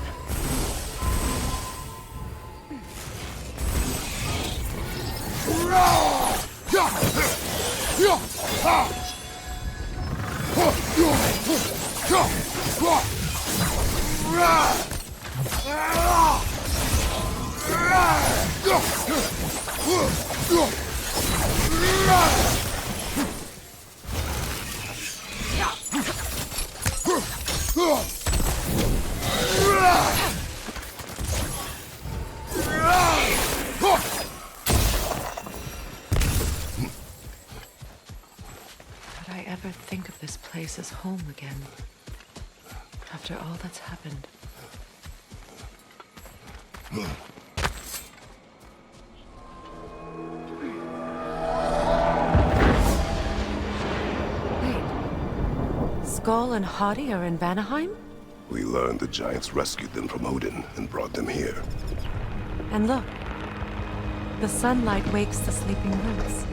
Speaker 4: Could I ever think of this place as home again? After all that's happened. Wait. Skull and Hati are in Vanaheim?
Speaker 2: We learned the giants rescued them from Odin and brought them here.
Speaker 4: And look. The sunlight wakes the sleeping roots.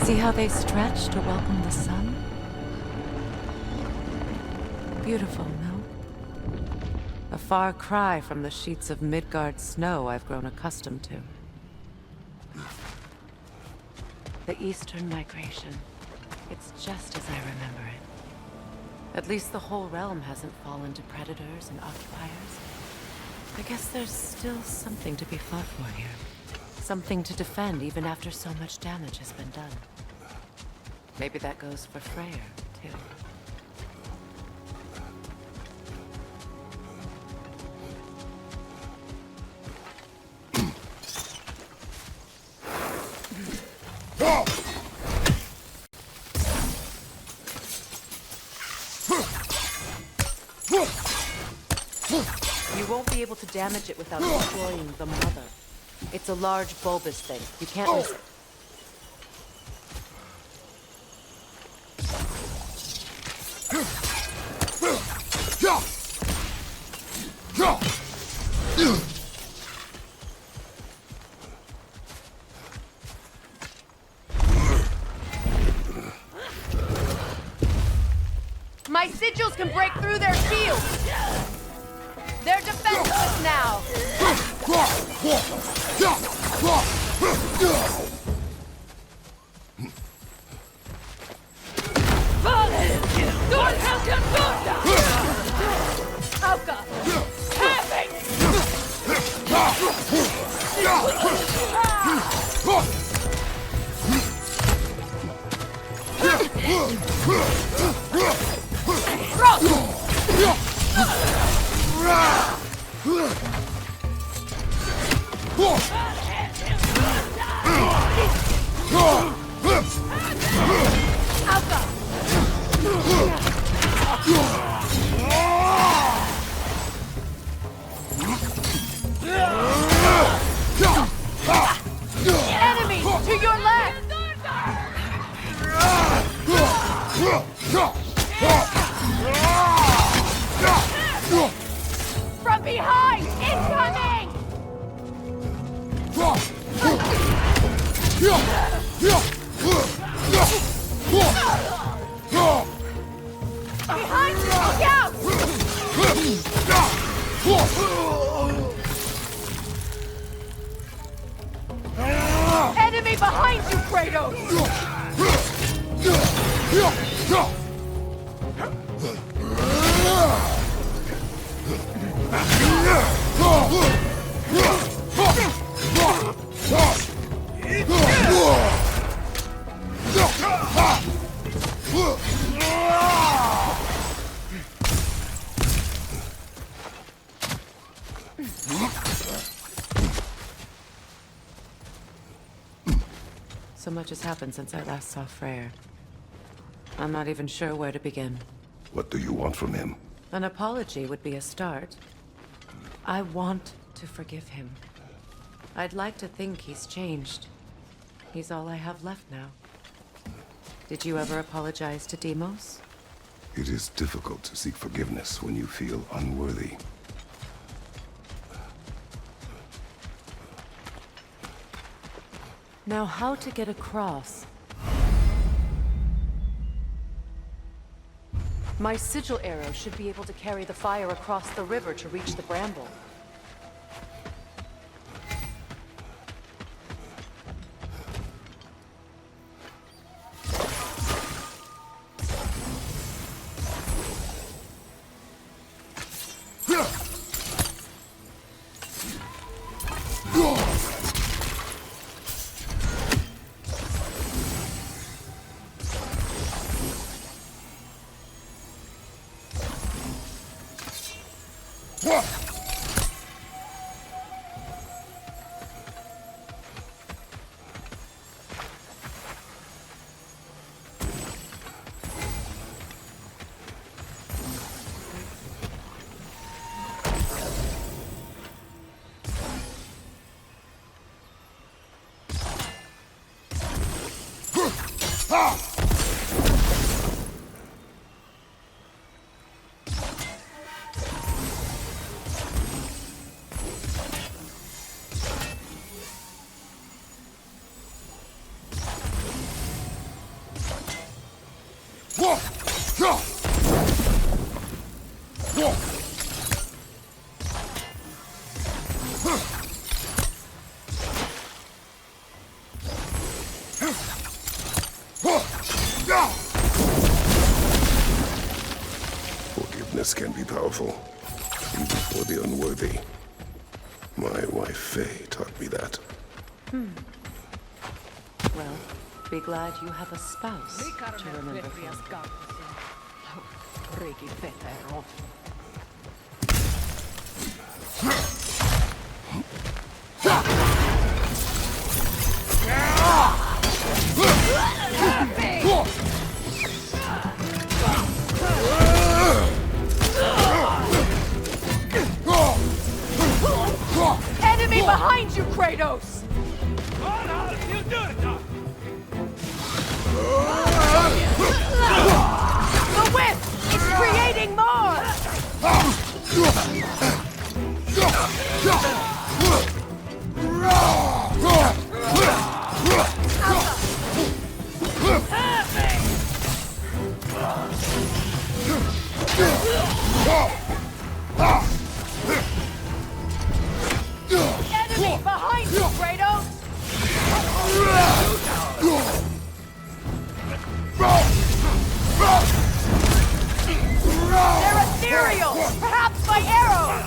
Speaker 4: See how they stretch to welcome the sun? Beautiful, no? A far cry from the sheets of Midgard snow I've grown accustomed to. The Eastern Migration. It's just as I remember it. At least the whole realm hasn't fallen to predators and occupiers. I guess there's still something to be fought for here. Something to defend even after so much damage has been done. Maybe that goes for Freyr, too. You won't be able to damage it without destroying the mother. It's a large bulbous thing. You can't miss it. My sigils can break through their shields! They're defenseless now! Enemy to your left! From behind! Incoming! Behind you! Look out! Enemy behind you, Kratos! So much has happened since I last saw Freyr. I'm not even sure where to begin.
Speaker 2: What do you want from him?
Speaker 4: An apology would be a start. I want to forgive him. I'd like to think he's changed. He's all I have left now. Did you ever apologize to Deimos?
Speaker 2: It is difficult to seek forgiveness when you feel unworthy.
Speaker 4: Now, how to get across? My sigil arrow should be able to carry the fire across the river to reach the bramble.
Speaker 2: Forgiveness can be powerful, even for the unworthy. My wife Faye taught me that.
Speaker 4: Well, be glad you have a spouse to remember from. Enemy behind you, Kratos! The whip is creating more! Enemy behind you, Kratos! They're ethereal! Perhaps by arrows!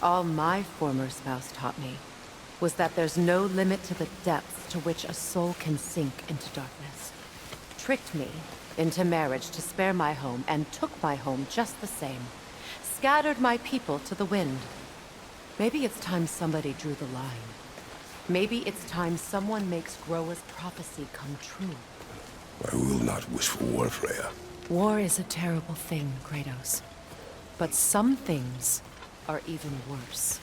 Speaker 4: All my former spouse taught me was that there's no limit to the depths to which a soul can sink into darkness. Tricked me into marriage to spare my home and took my home just the same. Scattered my people to the wind. Maybe it's time somebody drew the line. Maybe it's time someone makes Groa's prophecy come true.
Speaker 2: I will not wish for war, Freya.
Speaker 4: War is a terrible thing, Kratos. But some things are even worse.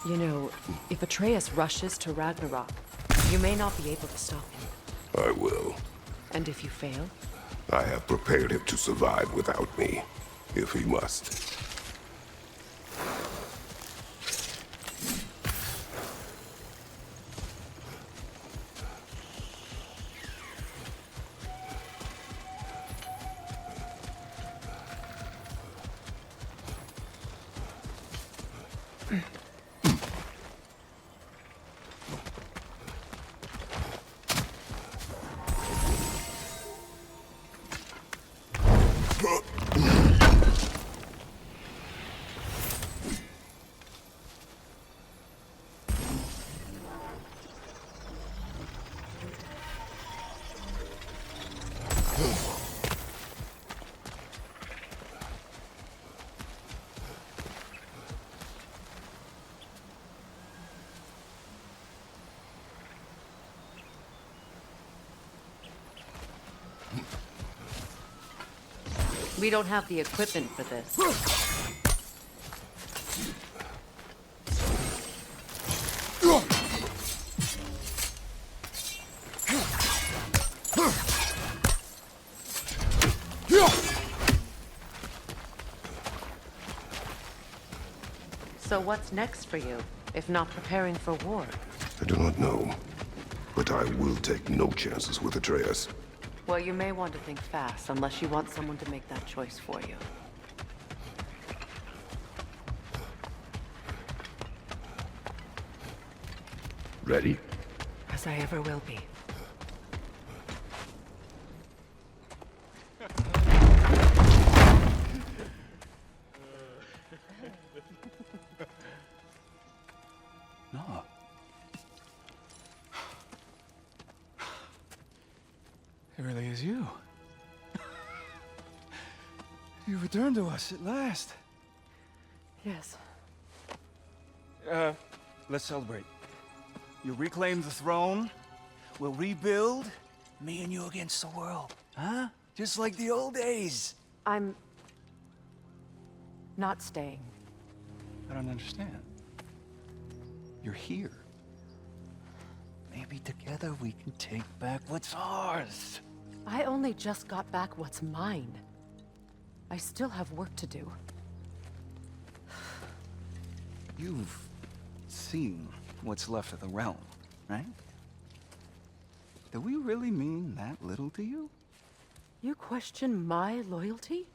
Speaker 4: You know, if Atreus rushes to Ragnarok, you may not be able to stop him.
Speaker 2: I will.
Speaker 4: And if you fail?
Speaker 2: I have prepared him to survive without me, if he must.
Speaker 4: We don't have the equipment for this. So what's next for you, if not preparing for war?
Speaker 2: I do not know, but I will take no chances with Atreus.
Speaker 4: Well, you may want to think fast, unless you want someone to make that choice for you.
Speaker 2: Ready?
Speaker 4: As I ever will be.
Speaker 8: No. It really is you. You returned to us at last.
Speaker 4: Yes.
Speaker 7: Let's celebrate. You reclaim the throne, we'll rebuild, me and you against the world. Huh? Just like the old days.
Speaker 4: I'm not staying.
Speaker 8: I don't understand. You're here.
Speaker 7: Maybe together we can take back what's ours.
Speaker 4: I only just got back what's mine. I still have work to do.
Speaker 8: You've seen what's left of the realm, right? Do we really mean that little to you?
Speaker 4: You question my loyalty?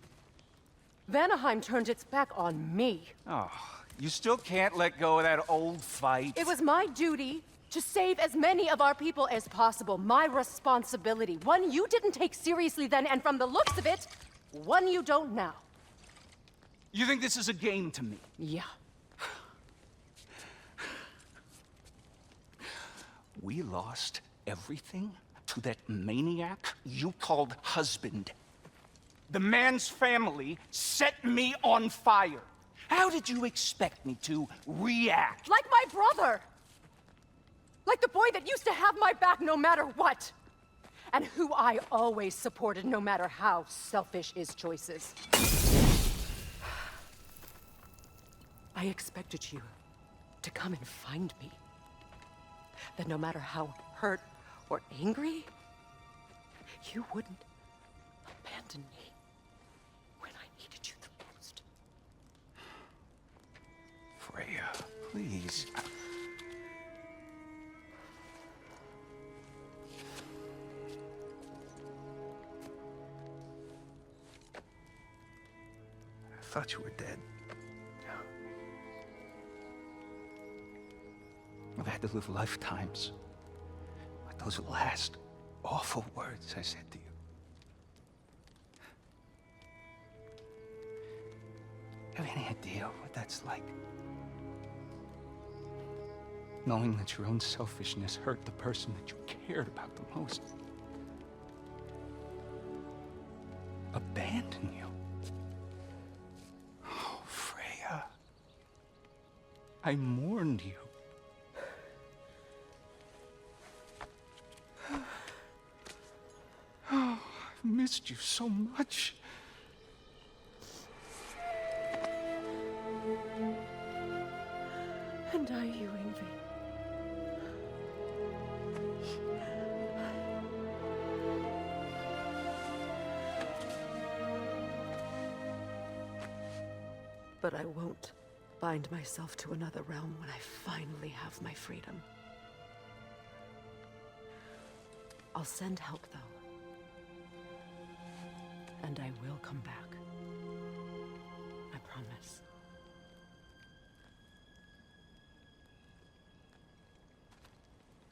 Speaker 4: Vanaheim turned its back on me.
Speaker 7: Oh, you still can't let go of that old fight?
Speaker 4: It was my duty to save as many of our people as possible. My responsibility. One you didn't take seriously then, and from the looks of it, one you don't now.
Speaker 7: You think this is a game to me?
Speaker 4: Yeah.
Speaker 7: We lost everything to that maniac you called husband. The man's family set me on fire. How did you expect me to react?
Speaker 4: Like my brother! Like the boy that used to have my back no matter what! And who I always supported no matter how selfish his choices. I expected you to come and find me. That no matter how hurt or angry, you wouldn't abandon me when I needed you the most.
Speaker 7: Freya, please.
Speaker 8: I thought you were dead. I've had to live lifetimes with those last awful words I said to you. Have any idea what that's like? Knowing that your own selfishness hurt the person that you cared about the most. Abandon you. Oh, Freya. I mourned you. Oh, I've missed you so much.
Speaker 4: And I you, Ingvi. But I won't bind myself to another realm when I finally have my freedom. I'll send help, though. And I will come back. I promise.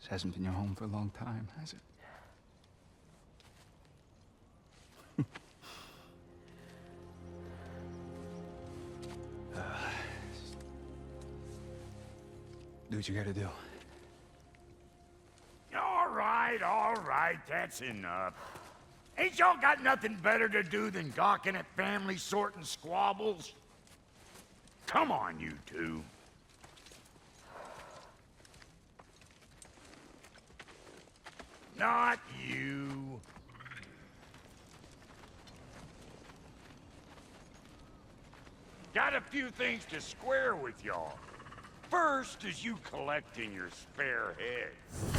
Speaker 8: This hasn't been your home for a long time, has it? Do what you gotta do.
Speaker 6: All right, that's enough. Ain't y'all got nothing better to do than gawking at family sorting squabbles? Come on, you two. Not you. Got a few things to square with y'all. First is you collecting your spare heads.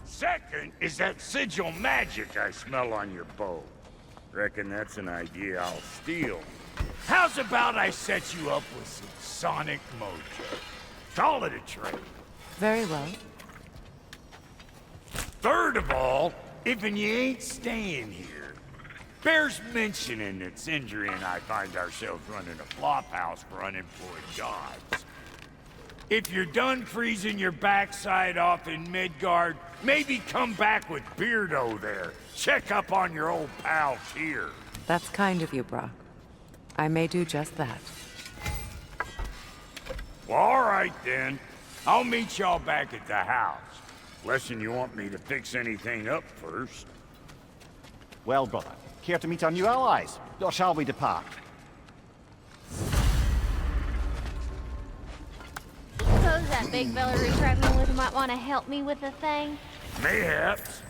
Speaker 6: Second is that sigil magic I smell on your bow. Reckon that's an idea I'll steal. How's about I set you up with some sonic mojo? Call it a trade.
Speaker 4: Very well.
Speaker 6: Third of all, if you ain't staying here, bears mentioning that Sindri and I find ourselves running a flophouse for unemployed gods. If you're done freezing your backside off in Midgard, maybe come back with Beardo there. Check up on your old pal here.
Speaker 4: That's kind of you, Brock. I may do just that.
Speaker 6: Well, all right then. I'll meet y'all back at the house. Lesson you want me to fix anything up first.
Speaker 3: Well, brother, care to meet our new allies? Or shall we depart?
Speaker 9: Suppose that big fella we're traveling with might want to help me with a thing?
Speaker 6: Mayhaps.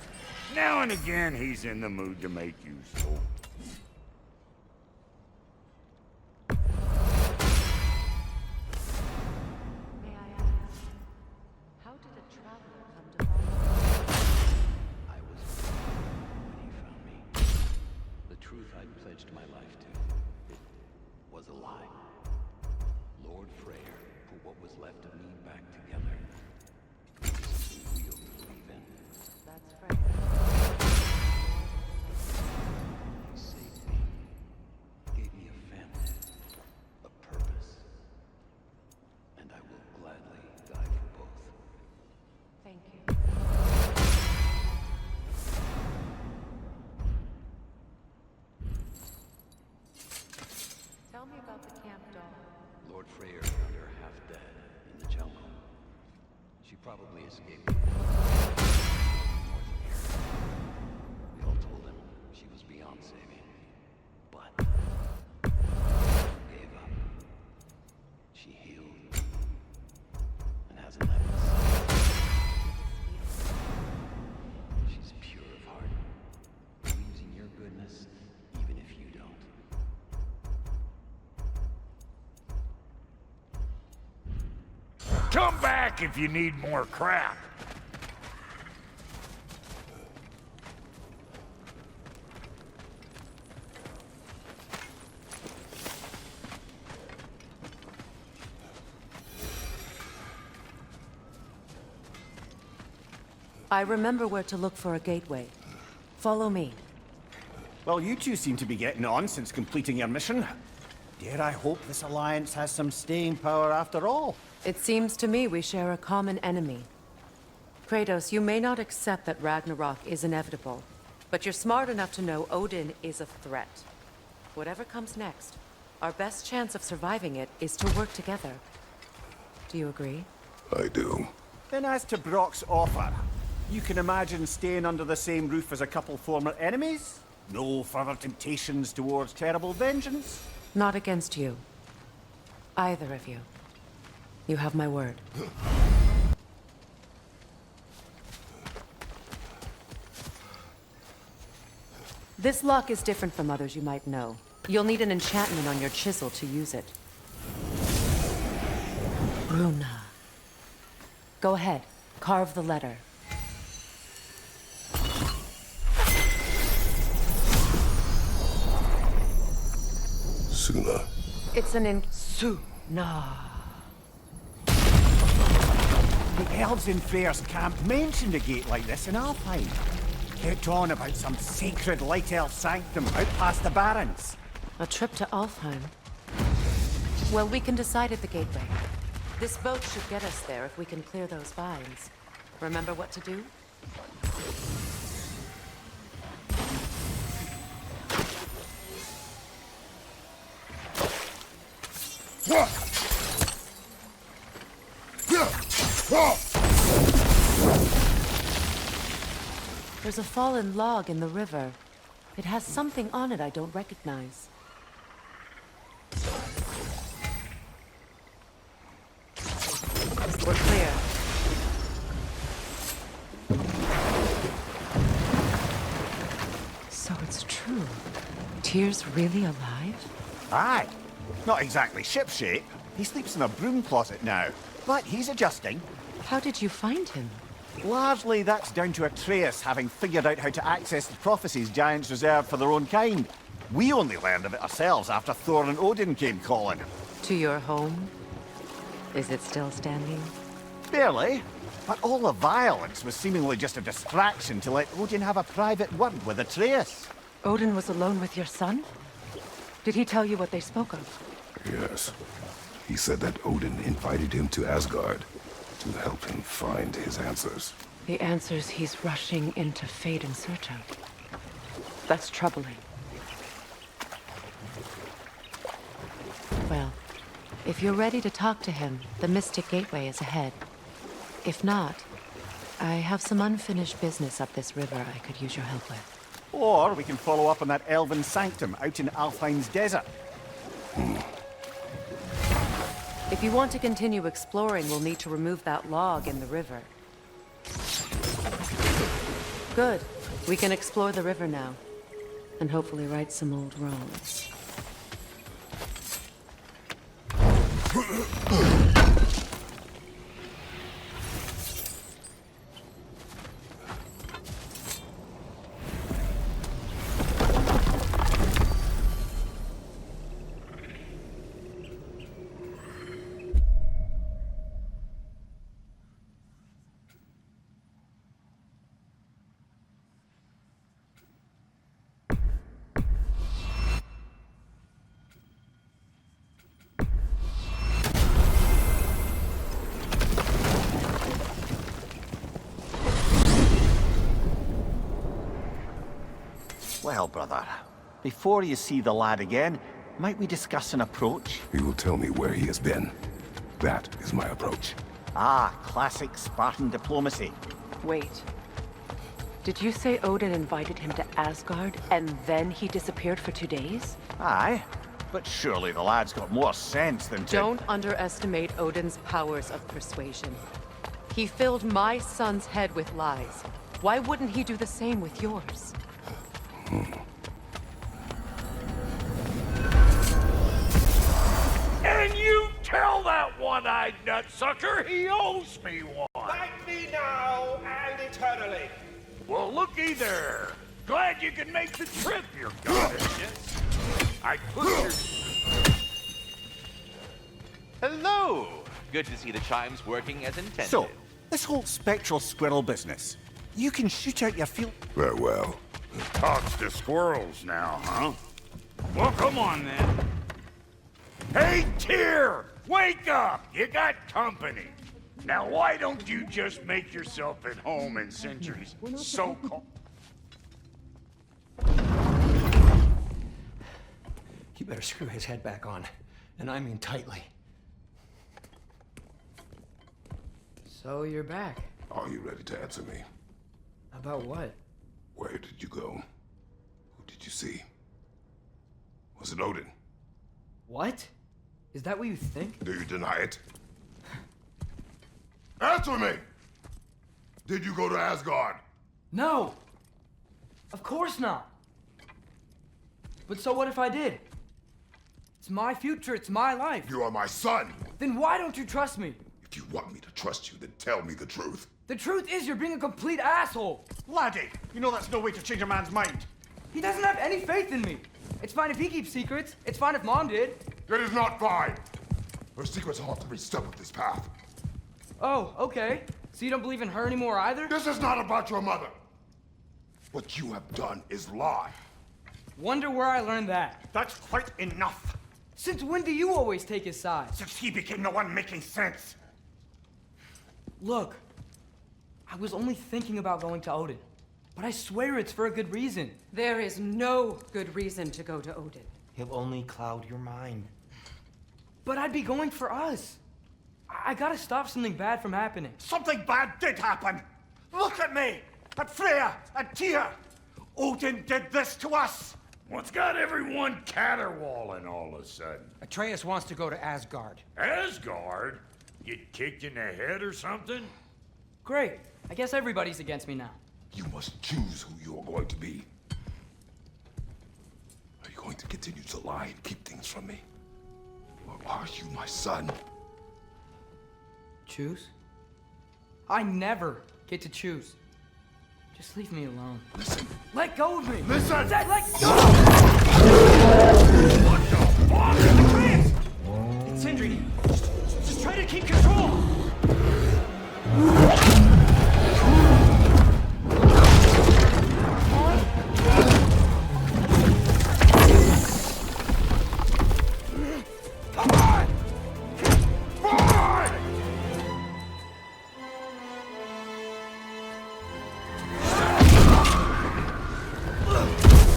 Speaker 6: Now and again, he's in the mood to make useful.
Speaker 4: May I ask, how did a traveler come to find you?
Speaker 5: I was
Speaker 11: truth I'd pledged my life to. It was a lie. Lord Freyr put what was left of me back together. Something real to believe in.
Speaker 4: That's Freyr.
Speaker 11: He saved me. Gave me a family. A purpose. And I will gladly die for both.
Speaker 4: Thank you. Tell me about the camp doll.
Speaker 11: Lord Freyr found her half dead in the jungle. She probably escaped north of here. We all told him she was beyond saving. But gave up. She healed and hasn't left us. She's pure of heart. Believes in your goodness, even if you don't.
Speaker 6: Come back if you need more crap.
Speaker 4: I remember where to look for a gateway. Follow me.
Speaker 3: Well, you two seem to be getting on since completing your mission. Dare I hope this alliance has some staying power after all?
Speaker 4: It seems to me we share a common enemy. Kratos, you may not accept that Ragnarok is inevitable, but you're smart enough to know Odin is a threat. Whatever comes next, our best chance of surviving it is to work together. Do you agree?
Speaker 2: I do.
Speaker 3: Then as to Brock's offer, you can imagine staying under the same roof as a couple former enemies? No further temptations towards terrible vengeance?
Speaker 4: Not against you. Either of you. You have my word. This lock is different from others you might know. You'll need an enchantment on your chisel to use it. Runa. Go ahead. Carve the letter.
Speaker 2: Suna.
Speaker 4: It's an Suna.
Speaker 3: The elves in Freyr's camp mentioned a gate like this in Alfheim. Kept on about some sacred light elf sanctum out past the Barrens.
Speaker 4: A trip to Alfheim. Well, we can decide at the gateway. This boat should get us there if we can clear those vines. Remember what to do? There's a fallen log in the river. It has something on it I don't recognize. We're clear. So it's true. Tyr's really alive?
Speaker 3: Aye. Not exactly shipshape. He sleeps in a broom closet now. But he's adjusting.
Speaker 4: How did you find him?
Speaker 3: Largely that's down to Atreus having figured out how to access the prophecies giants reserved for their own kind. We only learned of it ourselves after Thor and Odin came calling.
Speaker 4: To your home? Is it still standing?
Speaker 3: Barely. But all the violence was seemingly just a distraction to let Odin have a private word with Atreus.
Speaker 4: Odin was alone with your son? Did he tell you what they spoke of?
Speaker 2: Yes. He said that Odin invited him to Asgard to help him find his answers.
Speaker 4: The answers he's rushing into fate in search of. That's troubling. Well, if you're ready to talk to him, the Mystic Gateway is ahead. If not, I have some unfinished business up this river I could use your help with.
Speaker 3: Or we can follow up on that elven sanctum out in Alfheim's desert.
Speaker 4: If you want to continue exploring, we'll need to remove that log in the river. Good. We can explore the river now. And hopefully right some old wrongs.
Speaker 3: Well, brother, before you see the lad again, might we discuss an approach?
Speaker 2: He will tell me where he has been. That is my approach.
Speaker 3: Ah, classic Spartan diplomacy.
Speaker 4: Wait. Did you say Odin invited him to Asgard, and then he disappeared for 2 days?
Speaker 3: Aye, but surely the lad's got more sense than to...
Speaker 4: Don't underestimate Odin's powers of persuasion. He filled my son's head with lies. Why wouldn't he do the same with yours?
Speaker 6: And you tell that one-eyed nutsucker he owes me one.
Speaker 12: Like me now and eternally.
Speaker 6: Well, looky there. Glad you can make the trip, your goddess. I put your...
Speaker 13: Hello! Good to see the chimes working as intended.
Speaker 3: So, this whole spectral squirrel business, you can shoot out your field...
Speaker 2: Very well.
Speaker 6: Talks to squirrels now, huh? Well, come on then. Hey, Tyr! Wake up! You got company. Now, why don't you just make yourself at home in Sentry's so-called...
Speaker 5: You better screw his head back on. And I mean tightly.
Speaker 1: So you're back.
Speaker 2: Are you ready to answer me?
Speaker 1: About what?
Speaker 2: Where did you go? Who did you see? Was it Odin?
Speaker 1: What? Is that what you think?
Speaker 2: Do you deny it? Answer me! Did you go to Asgard?
Speaker 1: No! Of course not! But so what if I did? It's my future, it's my life.
Speaker 2: You are my son!
Speaker 1: Then why don't you trust me?
Speaker 2: If you want me to trust you, then tell me the truth.
Speaker 1: The truth is you're being a complete asshole!
Speaker 3: Laddie, you know that's no way to change a man's mind.
Speaker 1: He doesn't have any faith in me. It's fine if he keeps secrets. It's fine if Mom did.
Speaker 2: It is not fine! Her secrets haunt every step of this path.
Speaker 1: Oh, okay. So you don't believe in her anymore either?
Speaker 2: This is not about your mother. What you have done is lie.
Speaker 1: Wonder where I learned that.
Speaker 3: That's quite enough.
Speaker 1: Since when do you always take his side?
Speaker 3: Since he became the one making sense.
Speaker 1: Look, I was only thinking about going to Odin, but I swear it's for a good reason.
Speaker 4: There is no good reason to go to Odin.
Speaker 5: He'll only cloud your mind.
Speaker 1: But I'd be going for us. I gotta stop something bad from happening.
Speaker 3: Something bad did happen. Look at me, at Freya, and Tyr. Odin did this to us.
Speaker 6: What's got everyone caterwauling all of a sudden?
Speaker 5: Atreus wants to go to Asgard.
Speaker 6: Asgard? Get kicked in the head or something?
Speaker 1: Great. I guess everybody's against me now.
Speaker 2: You must choose who you are going to be. Are you going to continue to lie and keep things from me? Or are you my son?
Speaker 1: Choose? I never get to choose. Just leave me alone.
Speaker 2: Listen.
Speaker 1: Let go of me!
Speaker 2: Listen!
Speaker 1: Dad, let go!
Speaker 6: What the fuck?
Speaker 5: Atreus! It's Sindri. Just try to keep control!